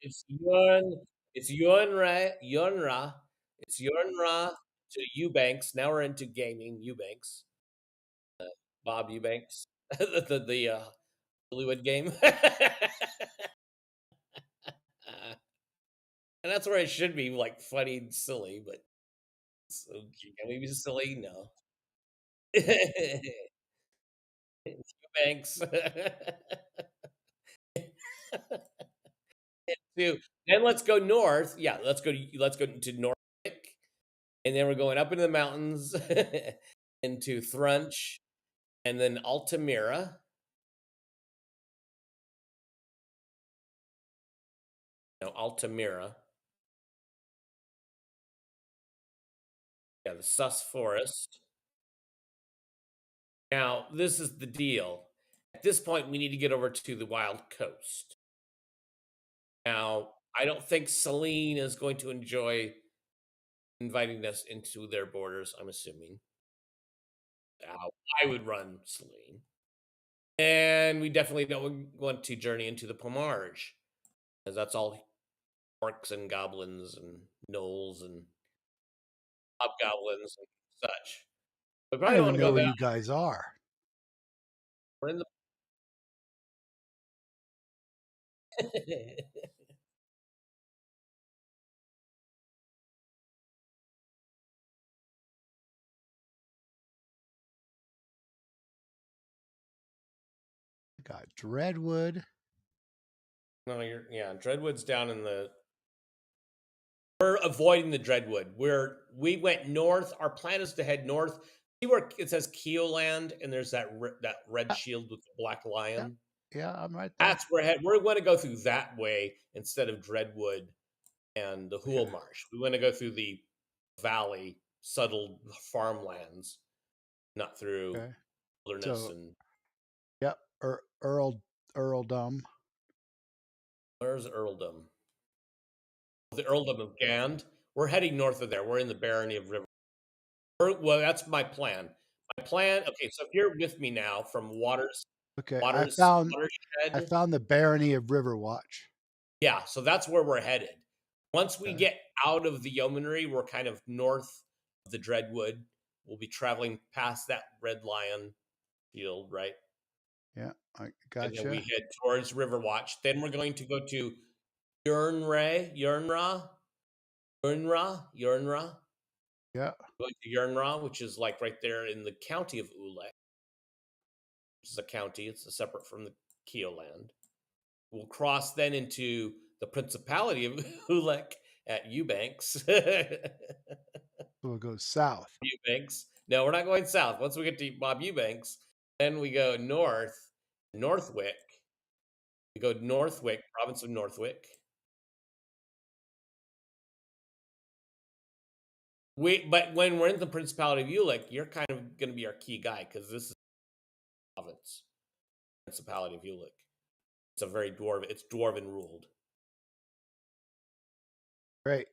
It's Yun. It's Yunra. Yunra. It's Yunra to Eubanks. Now we're into gaming. Eubanks. Bob Eubanks. The Hollywood game. And that's where it should be like funny and silly, but so, can we be silly? No. Eubanks. Then let's go north. Yeah, let's go to Norfolk, and then we're going up into the mountains into Thrunch, and then Altamira. No, Altamira. Yeah, the Sus Forest. Now, this is the deal. At this point, we need to get over to the Wild Coast. Now, I don't think Celine is going to enjoy inviting us into their borders, I'm assuming. I would run Celine. And we definitely don't want to journey into the Pomarge, because that's all orcs and goblins and gnolls and hobgoblins and such. We I probably don't don't want even to know go where there. you guys are. We're in the Got Dreadwood. No, Dreadwood's down in the. We're avoiding the Dreadwood. We went north. Our plan is to head north. See where it says Keoland, and there's that red shield with the black lion. Yeah, I'm right there. That's where we're going to go through that way instead of Dreadwood and the Hool Marsh. We want to go through the valley, settled farmlands, not through wilderness and. Yep, Earldom. Where's Earldom? The Earldom of Gand. We're heading north of there. We're in the barony of River. Well, that's my plan. My plan. Okay, so if you're with me now from Watershed. I found the barony of Riverwatch. Yeah, so that's where we're headed. Once we get out of the yeomanry, we're kind of north of the Dreadwood. We'll be traveling past that Red Lion field, right? Yeah, I gotcha. And then we head towards Riverwatch. Then we're going to go to Yurnra. Yeah. Going to Yurnra, which is like right there in the county of Ulek. Which is a county. It's separate from the Keoland. We'll cross then into the Principality of Ulek at Eubanks. We'll go south. Eubanks. No, we're not going south. Once we get to Bob Eubanks, then we go north, Northwick. We go Northwick, province of Northwick. But when we're in the Principality of Ulek, you're kind of going to be our key guy because this is province, Principality of Ulek. It's a very it's dwarven ruled. Great.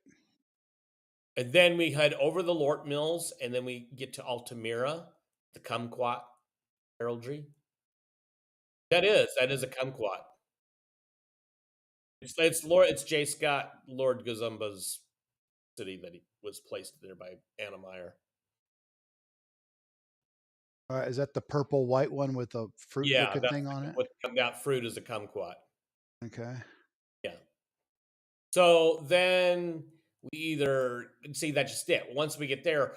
And then we head over the Lort Mills, and then we get to Altamira, the Kumquat heraldry. That is a Kumquat. It's J. Scott, Lord Gazumba's city that he was placed there by Anna Meyer. Is that the purple white one with the fruit looking thing on it? That fruit is a kumquat. Okay. Yeah. So then we either see that's just it. Once we get there,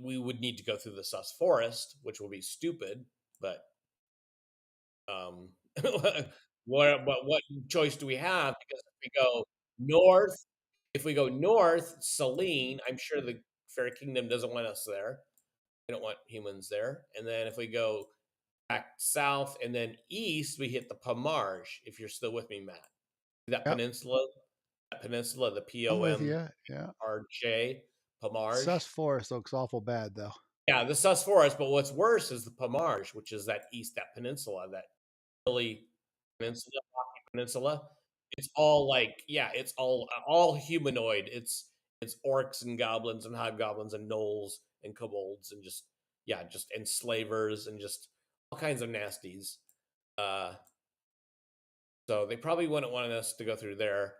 we would need to go through the Sus Forest, which will be stupid, but what choice do we have? Because if we go north, Selene, I'm sure the Fairy Kingdom doesn't want us there. They don't want humans there. And then if we go back south and then east, we hit the Pomarge. If you're still with me, Matt, that peninsula, the P-O-M-R-J, Pomarge. Sus Forest looks awful bad, though. Yeah, the Sus Forest. But what's worse is the Pomarge, which is that peninsula, that hilly peninsula. It's all it's all humanoid. It's orcs and goblins and hobgoblins and gnolls and kobolds and just enslavers and just all kinds of nasties. So they probably wouldn't want us to go through there.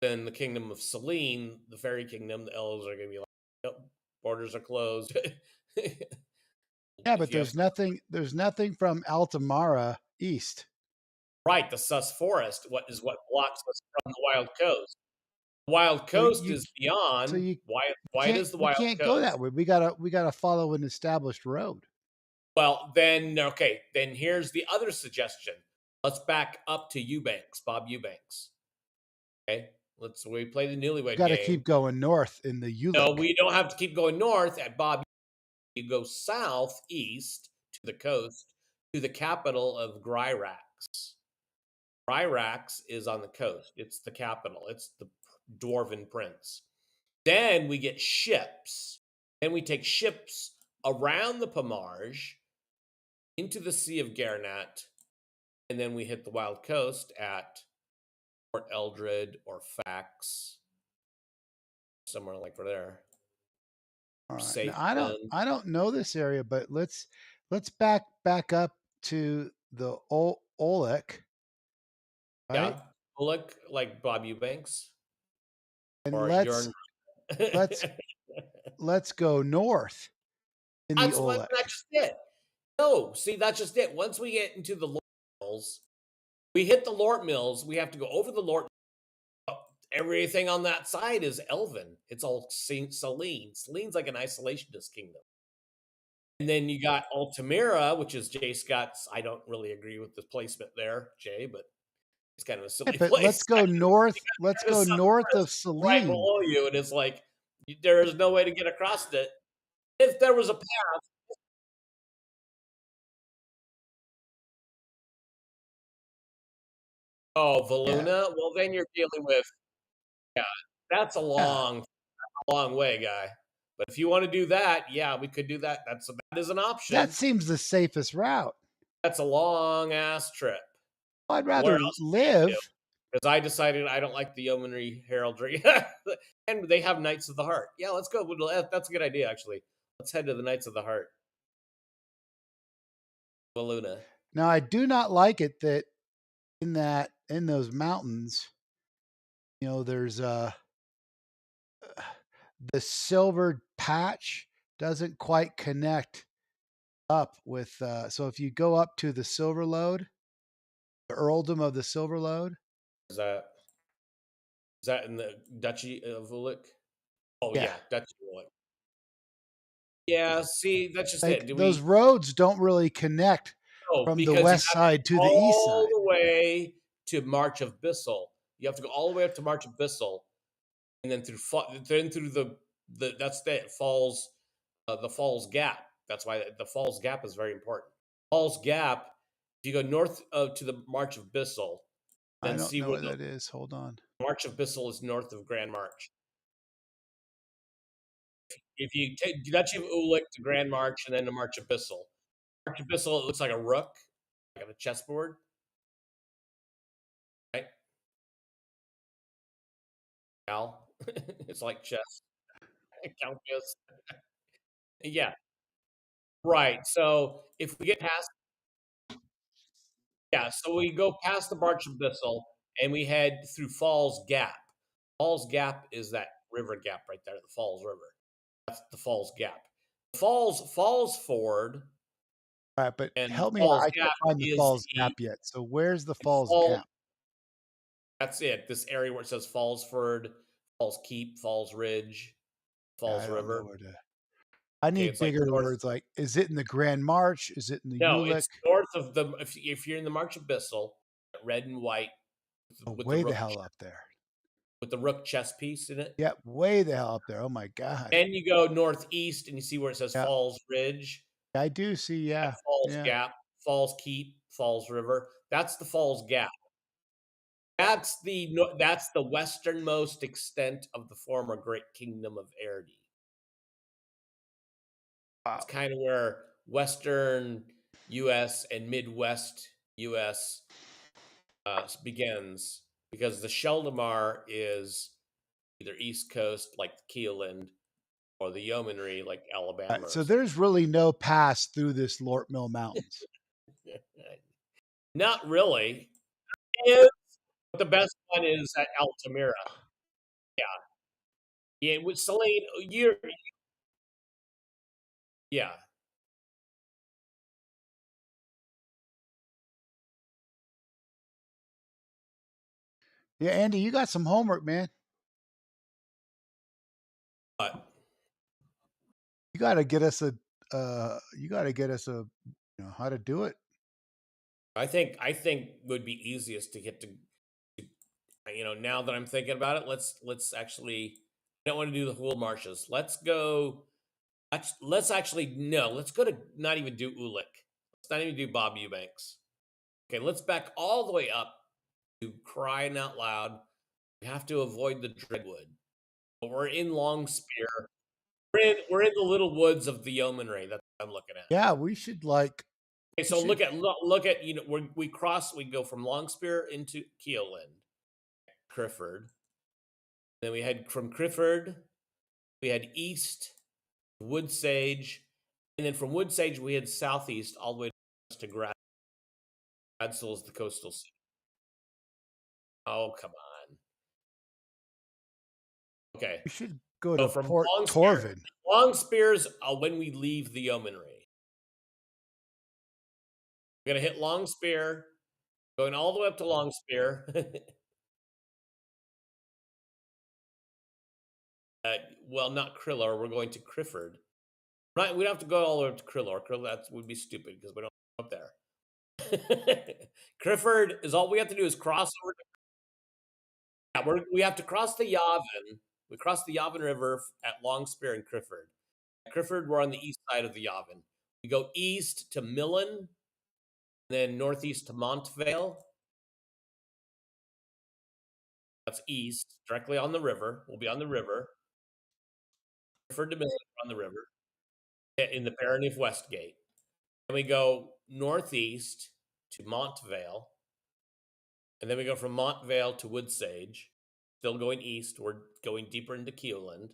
Then the Kingdom of Selene, the Fairy Kingdom, the elves are going to be like, nope, borders are closed. Yeah, but there's nothing from Altamira east. Right, the Sus Forest is what blocks us from the Wild Coast. The Wild Coast is beyond. So why does the Wild Coast? We can't go that way. We gotta follow an established road. Well, then here's the other suggestion. Let's back up to Eubanks, Bob Eubanks. Okay, we play the newlywed game. Got to keep going north in the Ulek. No, we don't have to keep going north at Bob. You go southeast to the coast to the capital of Gryrax. Gryrax is on the coast. It's the capital. It's the Dwarven Prince. Then we get ships. Then we take ships around the Pomarge into the Sea of Garnat, and then we hit the Wild Coast at Port Eldred or Fax, somewhere like there. All right. Now, I don't know this area, but let's back up to the Olek. Right? Yeah, Olek, like Bob Eubanks. And let's go north in the Olek. That's just it. No, see, that's just it. Once we get into the Lorals, We hit the Lort Mills. We have to go over the Lort. Everything on that side is Elven. It's all Selene. Selene's like an isolationist kingdom. And then you got Altamira, which is Jay Scott's. I don't really agree with the placement there, Jay, but it's kind of a silly But place. let's go north. Let's go north of right Selene. below you, and it's like there is no way to get across it. If there was a path, Valuna. Well, then you're dealing with that's a long way, guy. But if you want to do that, yeah, we could do that. That is an option. That seems the safest route. That's a long ass trip. I'd Where rather else live. because I decided I don't like the yeomanry heraldry, and they have Knights of the Heart. Yeah, let's go. That's a good idea, actually. Let's head to the Knights of the Heart. Valuna. Now, I do not like it that in those mountains, there's the silver patch doesn't quite connect up with. So if you go up to the Silver Lode, the earldom of the Silver Lode, Is that in the Duchy of Ulick? Oh Yeah. yeah, Duchy of Ulick. Yeah, see, that's just like it. those roads don't really connect from the because west you have side to the east all side. the way to March of Bissell. You have to go all the way up to March of Bissell, and then through the that's the Falls, the Falls Gap. That's why the Falls Gap is very important. Falls Gap. If you go north to the March of Bissell, I then don't see know where where the that is. Hold on. March of Bissell is north of Grand March. If you take Duchy of Ulick to Grand March and then to March of Bissell, March of Bissell, it looks like a rook, like a chessboard, right? Al, it's like chess. Countess. Yeah, right. So if we get past, so we go past the March of Bissell and we head through Falls Gap. Falls Gap is that river gap right there, the Falls River. That's the Falls Gap. Falls Ford All right, but and help me out. Falls I Gap can't find the is Falls the Gap yet. So where's the Falls Fall. Gap? That's it. This area where it says Fallsford, Falls Keep, Falls Ridge, Falls I don't know River. where to. I Okay, need it's like bigger north. words. Like, is it in the Grand March? Is it in the No, Ulick? it's north of the. If you're in the March of Bissell, red and white Oh, with way the the rook hell up there. with the rook chess piece in it. Yeah, way the hell up there. Oh my God. Then you go northeast and you see where it says Yeah. Falls Ridge, I do see. Yeah. Falls Yeah. Gap, Falls Keep, Falls River. That's the Falls Gap. That's the westernmost extent of the former Great Kingdom of Erde. Wow. It's kind of where Western U.S. and Midwest U.S. Begins, because the Sheldamar is either East Coast like Keeland or the Yeomanry like Alabama. So there's really no pass through this Lort Mill Mountains. Not really. But the best one is at Altamira. Yeah, with Selene, yeah. Yeah, Andy, you got some homework, man. But You got to get us a. How to do it. I think would be easiest to get to. Now that I'm thinking about it, let's actually. I don't want to do the whole marshes. Let's go. Let's actually no. Let's go to not even do Ulick. Let's not even do Bob Eubanks. Okay, let's back all the way up to crying out loud. We have to avoid the Dreadwood. But we're in Long Spear. We're in the little woods of the Yeomanry. That's what I'm looking at. Yeah, we should like. Okay, so look at we go from Long Spear into Keoland, Crifford. Then we head from Crifford. We head east, Wood Sage, and then from Wood Sage we head southeast all the way to Grad. Gradsel is the coastal city. Oh, come on. Okay. We should go to from Port Long Spear. Torvin. Long Spear's when we leave the Yeomanry. We're going to hit Long Spear. Going all the way up to Long Spear. Well, not Krillor. We're going to Crifford. Right, we don't have to go all the way up to Krillor. That would be stupid because we don't go up there. Crifford is all we have to do is cross over. We have to cross the Yavin. We cross the Yavin River at Long Spear and Crifford. At Crifford, we're on the east side of the Yavin. We go east to Millen, then northeast to Montvale. That's east, directly on the river. We'll be on the river. Crifford to Millen on the river in the barony of Westgate. And we go northeast to Montvale. And then we go from Montvale to Woodsage. Still going east. We're going deeper into Keeland.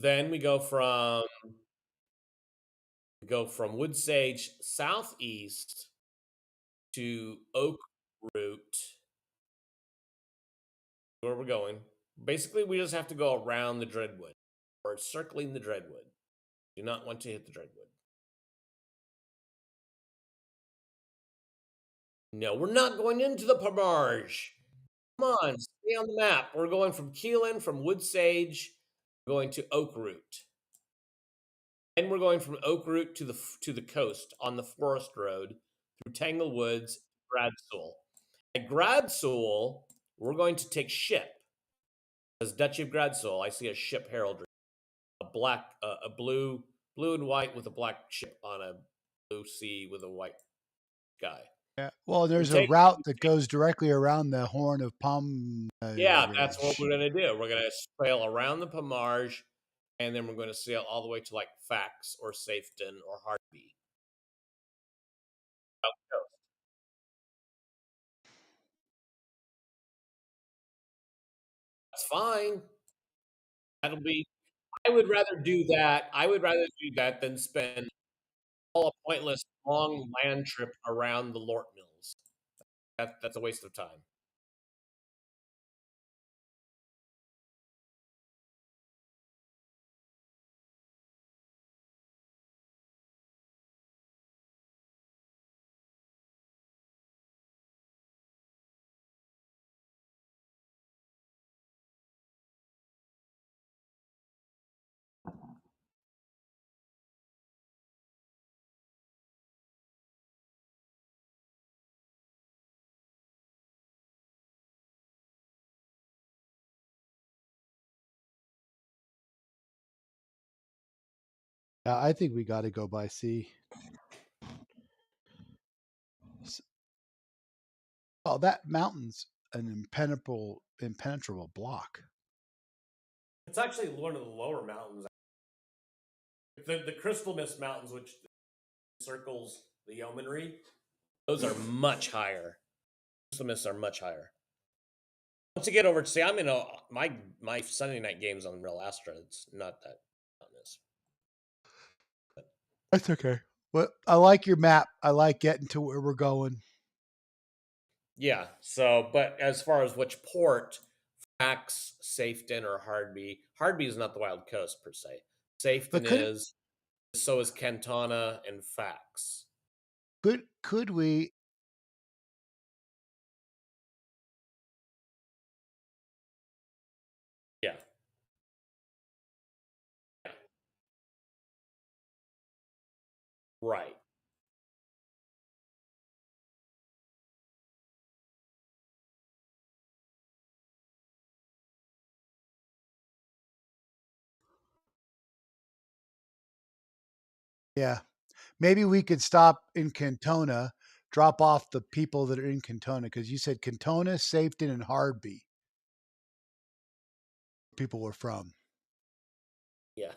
Then we go from Woodsage southeast to Oak Route. Where we're going. Basically, we just have to go around the Dreadwood or circling the Dreadwood. Do not want to hit the Dreadwood. No, we're not going into the Pomarge. Come on, stay on the map. We're going from Keelan, from Woodsage, going to Oak Route. And we're going from Oak Route to the coast on the Forest Road through Tangle Woods, Gradsoul. At Gradsoul, we're going to take ship. As Duchy of Gradsoul, I see a ship heraldry. A blue and white with a black ship on a blue sea with a white sky. Yeah. Well, there's a route that goes directly around the Horn of Palm. Yeah, that's what we're going to do. We're going to sail around the Pomarge, and then we're going to sail all the way to like Fax or Safeton or Hartby. That's fine. That'll be. I would rather do that. I would rather do that than spend all a pointless long land trip around the Lort Mills. That's a waste of time. I think we got to go by sea. Oh, that mountain's an impenetrable block. It's actually one of the lower mountains. The Crystal Mist Mountains, which circles the Yeomanry, those are much higher. Crystal Mists are much higher. Once you get over to I'm in my Sunday night games on Real Astra. It's not that mountainous. That's okay. Well, I like your map. I like getting to where we're going. Yeah. So, but as far as which port, Fax, Safeton, or Hardby. Hardby is not the Wild Coast per se. Safeton is. So is Cantona and Fax. Could we? Yeah. Right. Yeah. Maybe we could stop in Cantona, drop off the people that are in Cantona, because you said Cantona, Safeton, and Hardby. People were from. Yeah.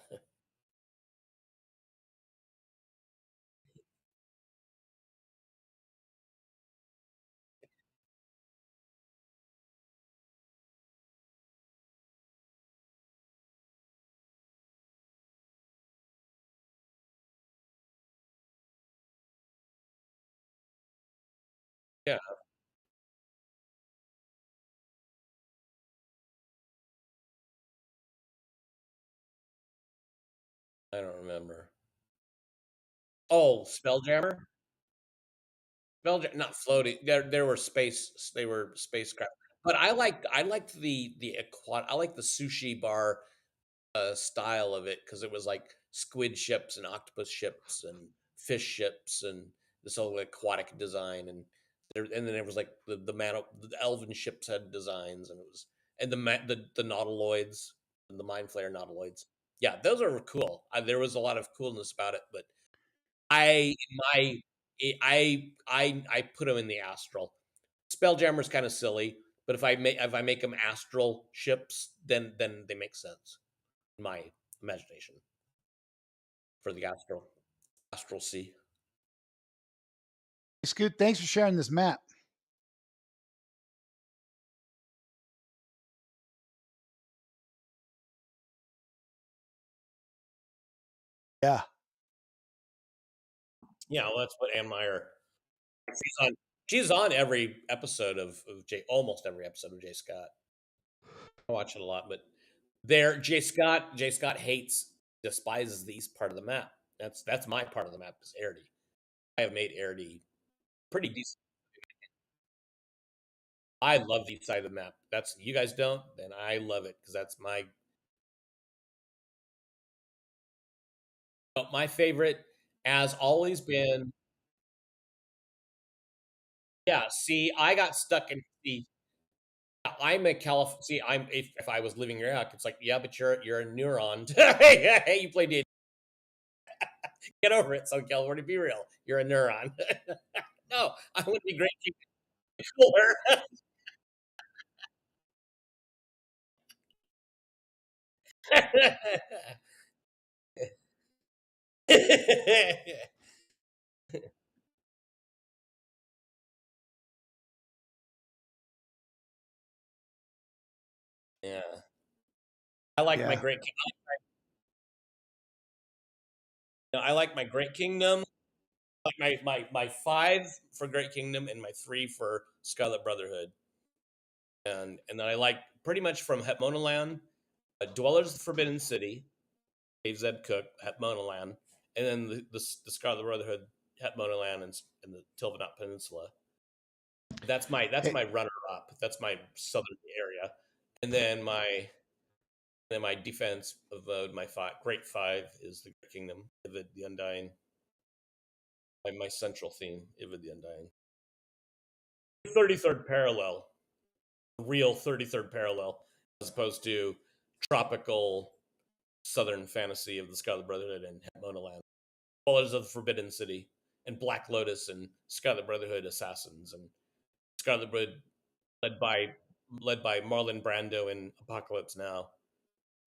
Yeah. I don't remember. Oh, Spelljammer? Belgium, not floating. There were space. They were spacecraft. But I liked the I like the sushi bar style of it because it was like squid ships and octopus ships and fish ships and this whole aquatic design and then it was like the elven ships had designs and it was and the nautiloids and the mind flayer nautiloids. Yeah, those are cool. There was a lot of coolness about it, but I my I put them in the astral. Spelljammer's kind of silly, but if I make them astral ships, then they make sense in my imagination for the astral sea. Scoot, thanks for sharing this map. Yeah. Yeah, well, that's what Ann Meyer. She's on. She's on every episode of almost every episode of Jay Scott. I watch it a lot, but there, Jay Scott despises the east part of the map. That's my part of the map is Airdy. I have made Airdy pretty decent. I love the east side of the map. That's you guys don't, then I love it because that's my favorite. Has always been. Yeah, see, I got stuck in the. I'm a California. See, if I was living in Iraq, it's like, yeah, but you're a neuron. Hey, you played it. Get over it. Southern California, be real. You're a neuron. No, I want to be great. Cooler. Yeah, I like my Yeah. great. I like my Great Kingdom. Like my 5 for Great Kingdom and my 3 for Scarlet Brotherhood. And then I like pretty much from Hetmonaland, Dwellers of the Forbidden City, Dave Zed Cook, Hetmonaland, and then the Scarlet Brotherhood, Hetmonaland, and the Tilvanat Peninsula. That's my Hey, runner up. That's my southern area, and then my defense of my great 5 is the Great Kingdom, Ivid the Undying. My central theme, Ivid the Undying. 33rd parallel, real 33rd parallel, as opposed to tropical southern fantasy of the Scarlet Brotherhood and Hetmonaland. Colors of the Forbidden City and Black Lotus and Scarlet Brotherhood assassins and Scarlet Brotherhood led by Marlon Brando in Apocalypse Now,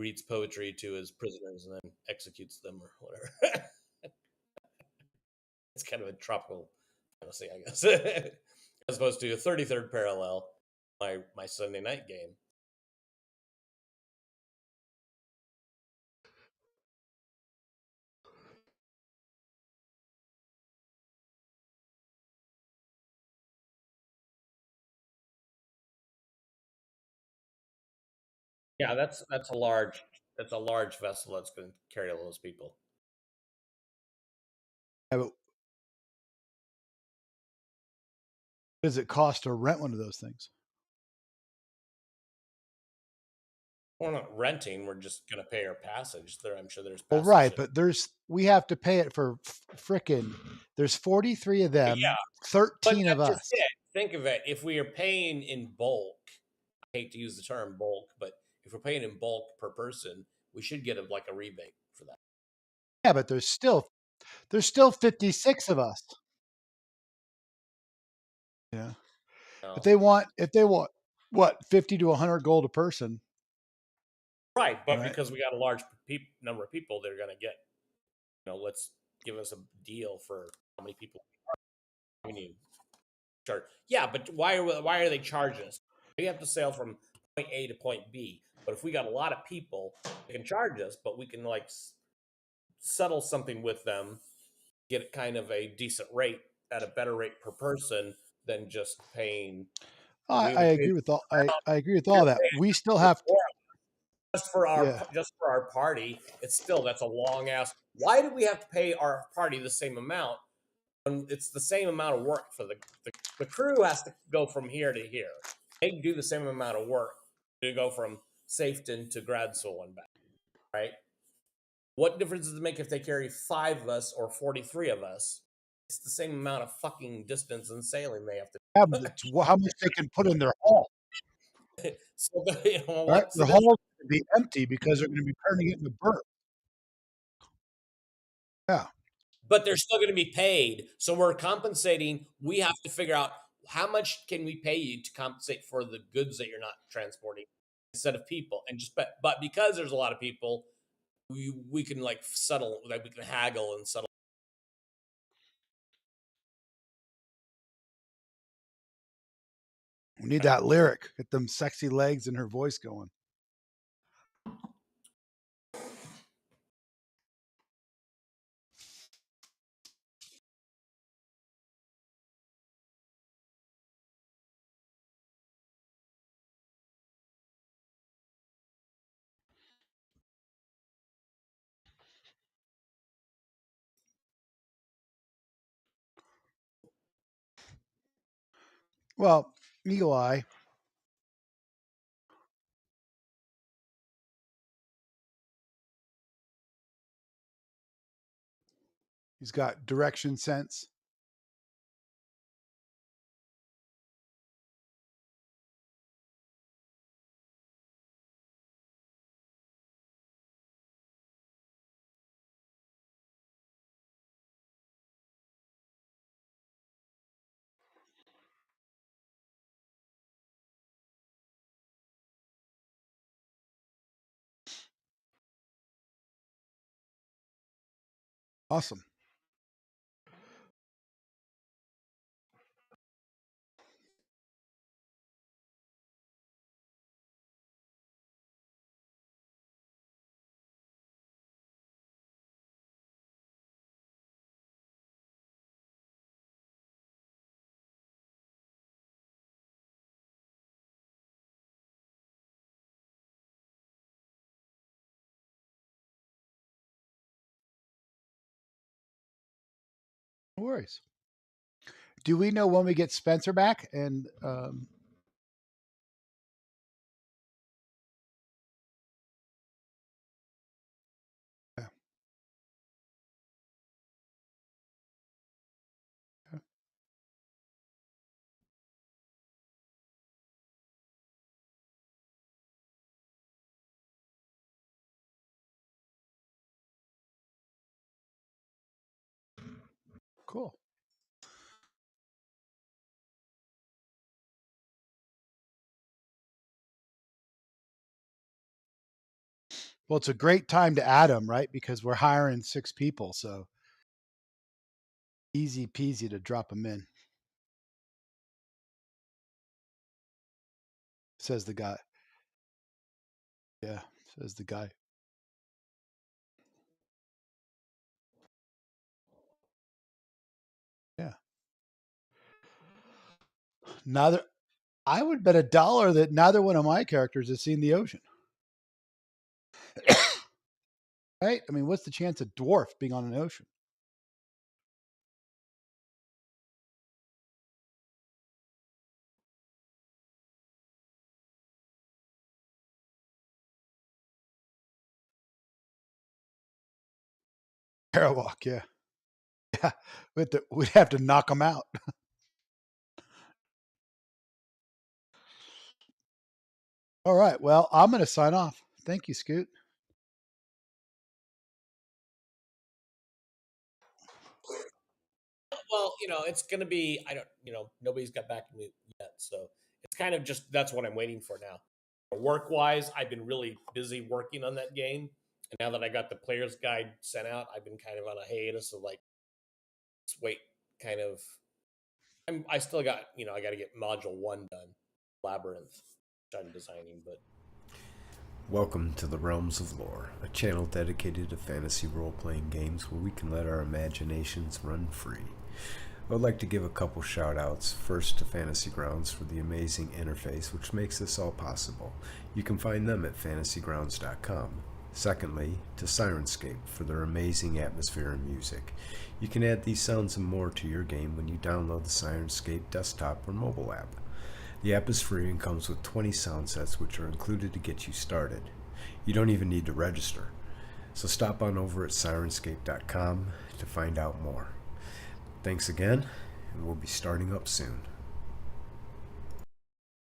reads poetry to his prisoners and then executes them or whatever. It's kind of a tropical fantasy, I guess, as opposed to a 33rd parallel, my Sunday night game. Yeah, that's a large vessel that's going to carry all those people. yeah, but what does it cost to rent one of those things? We're not renting; we're just going to pay our passage. I'm sure there's Well, passage. right, but we have to pay it for frickin'. There's 43 of them, Yeah, 13 of that's us. just it. Think of it. If we are paying in bulk, I hate to use the term bulk, but if we're paying in bulk per person, we should get like a rebate for that. Yeah, but there's still 56 of us. Yeah. No. If they want what 50 to 100 gold a person. Right, but Right. because we got a large number of people, they're going to get, let's give us a deal for how many people we need. Charge. Yeah, but why are they charging us? We have to sail from point A to point B. But if we got a lot of people, they can charge us, but we can like settle something with them, get kind of a decent rate at a better rate per person than just paying. I agree with all. I agree with You're all that. paying We still have to. Yeah. just for our party. It's still that's a long ass. Why do we have to pay our party the same amount? And it's the same amount of work for the crew has to go from here to here. They do the same amount of work to go from Safeton to Gradsol and back, right? What difference does it make if they carry 5 of us or 43 of us? It's the same amount of fucking distance and sailing they have to Yeah, but it's how much they can put in their hull. do. So, you know, Right? what's Their the hull difference? is going to be empty because they're going to be turning it into burp. Yeah. But they're still going to be paid. So we're compensating. We have to figure out how much can we pay you to compensate for the goods that you're not transporting instead of people. And just but because there's a lot of people, we can like settle, like we can haggle and settle. We need that lyric. Get them sexy legs and her voice going. Well, Eagle Eye. He's got direction sense. Awesome. No worries. Do we know when we get Spencer back? And yeah. Cool. Well, it's a great time to add them, right? Because we're hiring 6 people, so easy peasy to drop them in. Says the guy. Yeah, says the guy. Yeah. Neither I would bet $1 that neither one of my characters has seen the ocean. Right? I mean, what's the chance of dwarf being on an ocean? Airwalk, yeah. Yeah. We'd have to knock them out. All right. Well, I'm going to sign off. Thank you, Scoot. Well, you know, it's going to be, I don't, you know, nobody's got back to me yet. So it's kind of just, that's what I'm waiting for now. Work wise, I've been really busy working on that game. And now that I got the player's guide sent out, I've been kind of on a hiatus of like, let's wait, kind of. I still got, you know, I got to get module 1 done, Labyrinth, which I'm designing, but. Welcome to the Realms of Lore, a channel dedicated to fantasy role-playing games where we can let our imaginations run free. I would like to give a couple shout-outs, first to Fantasy Grounds for the amazing interface which makes this all possible. You can find them at fantasygrounds.com. Secondly, to Sirenscape for their amazing atmosphere and music. You can add these sounds and more to your game when you download the Sirenscape desktop or mobile app. The app is free and comes with 20 sound sets which are included to get you started. You don't even need to register. So stop on over at Sirenscape.com to find out more. Thanks again, and we'll be starting up soon.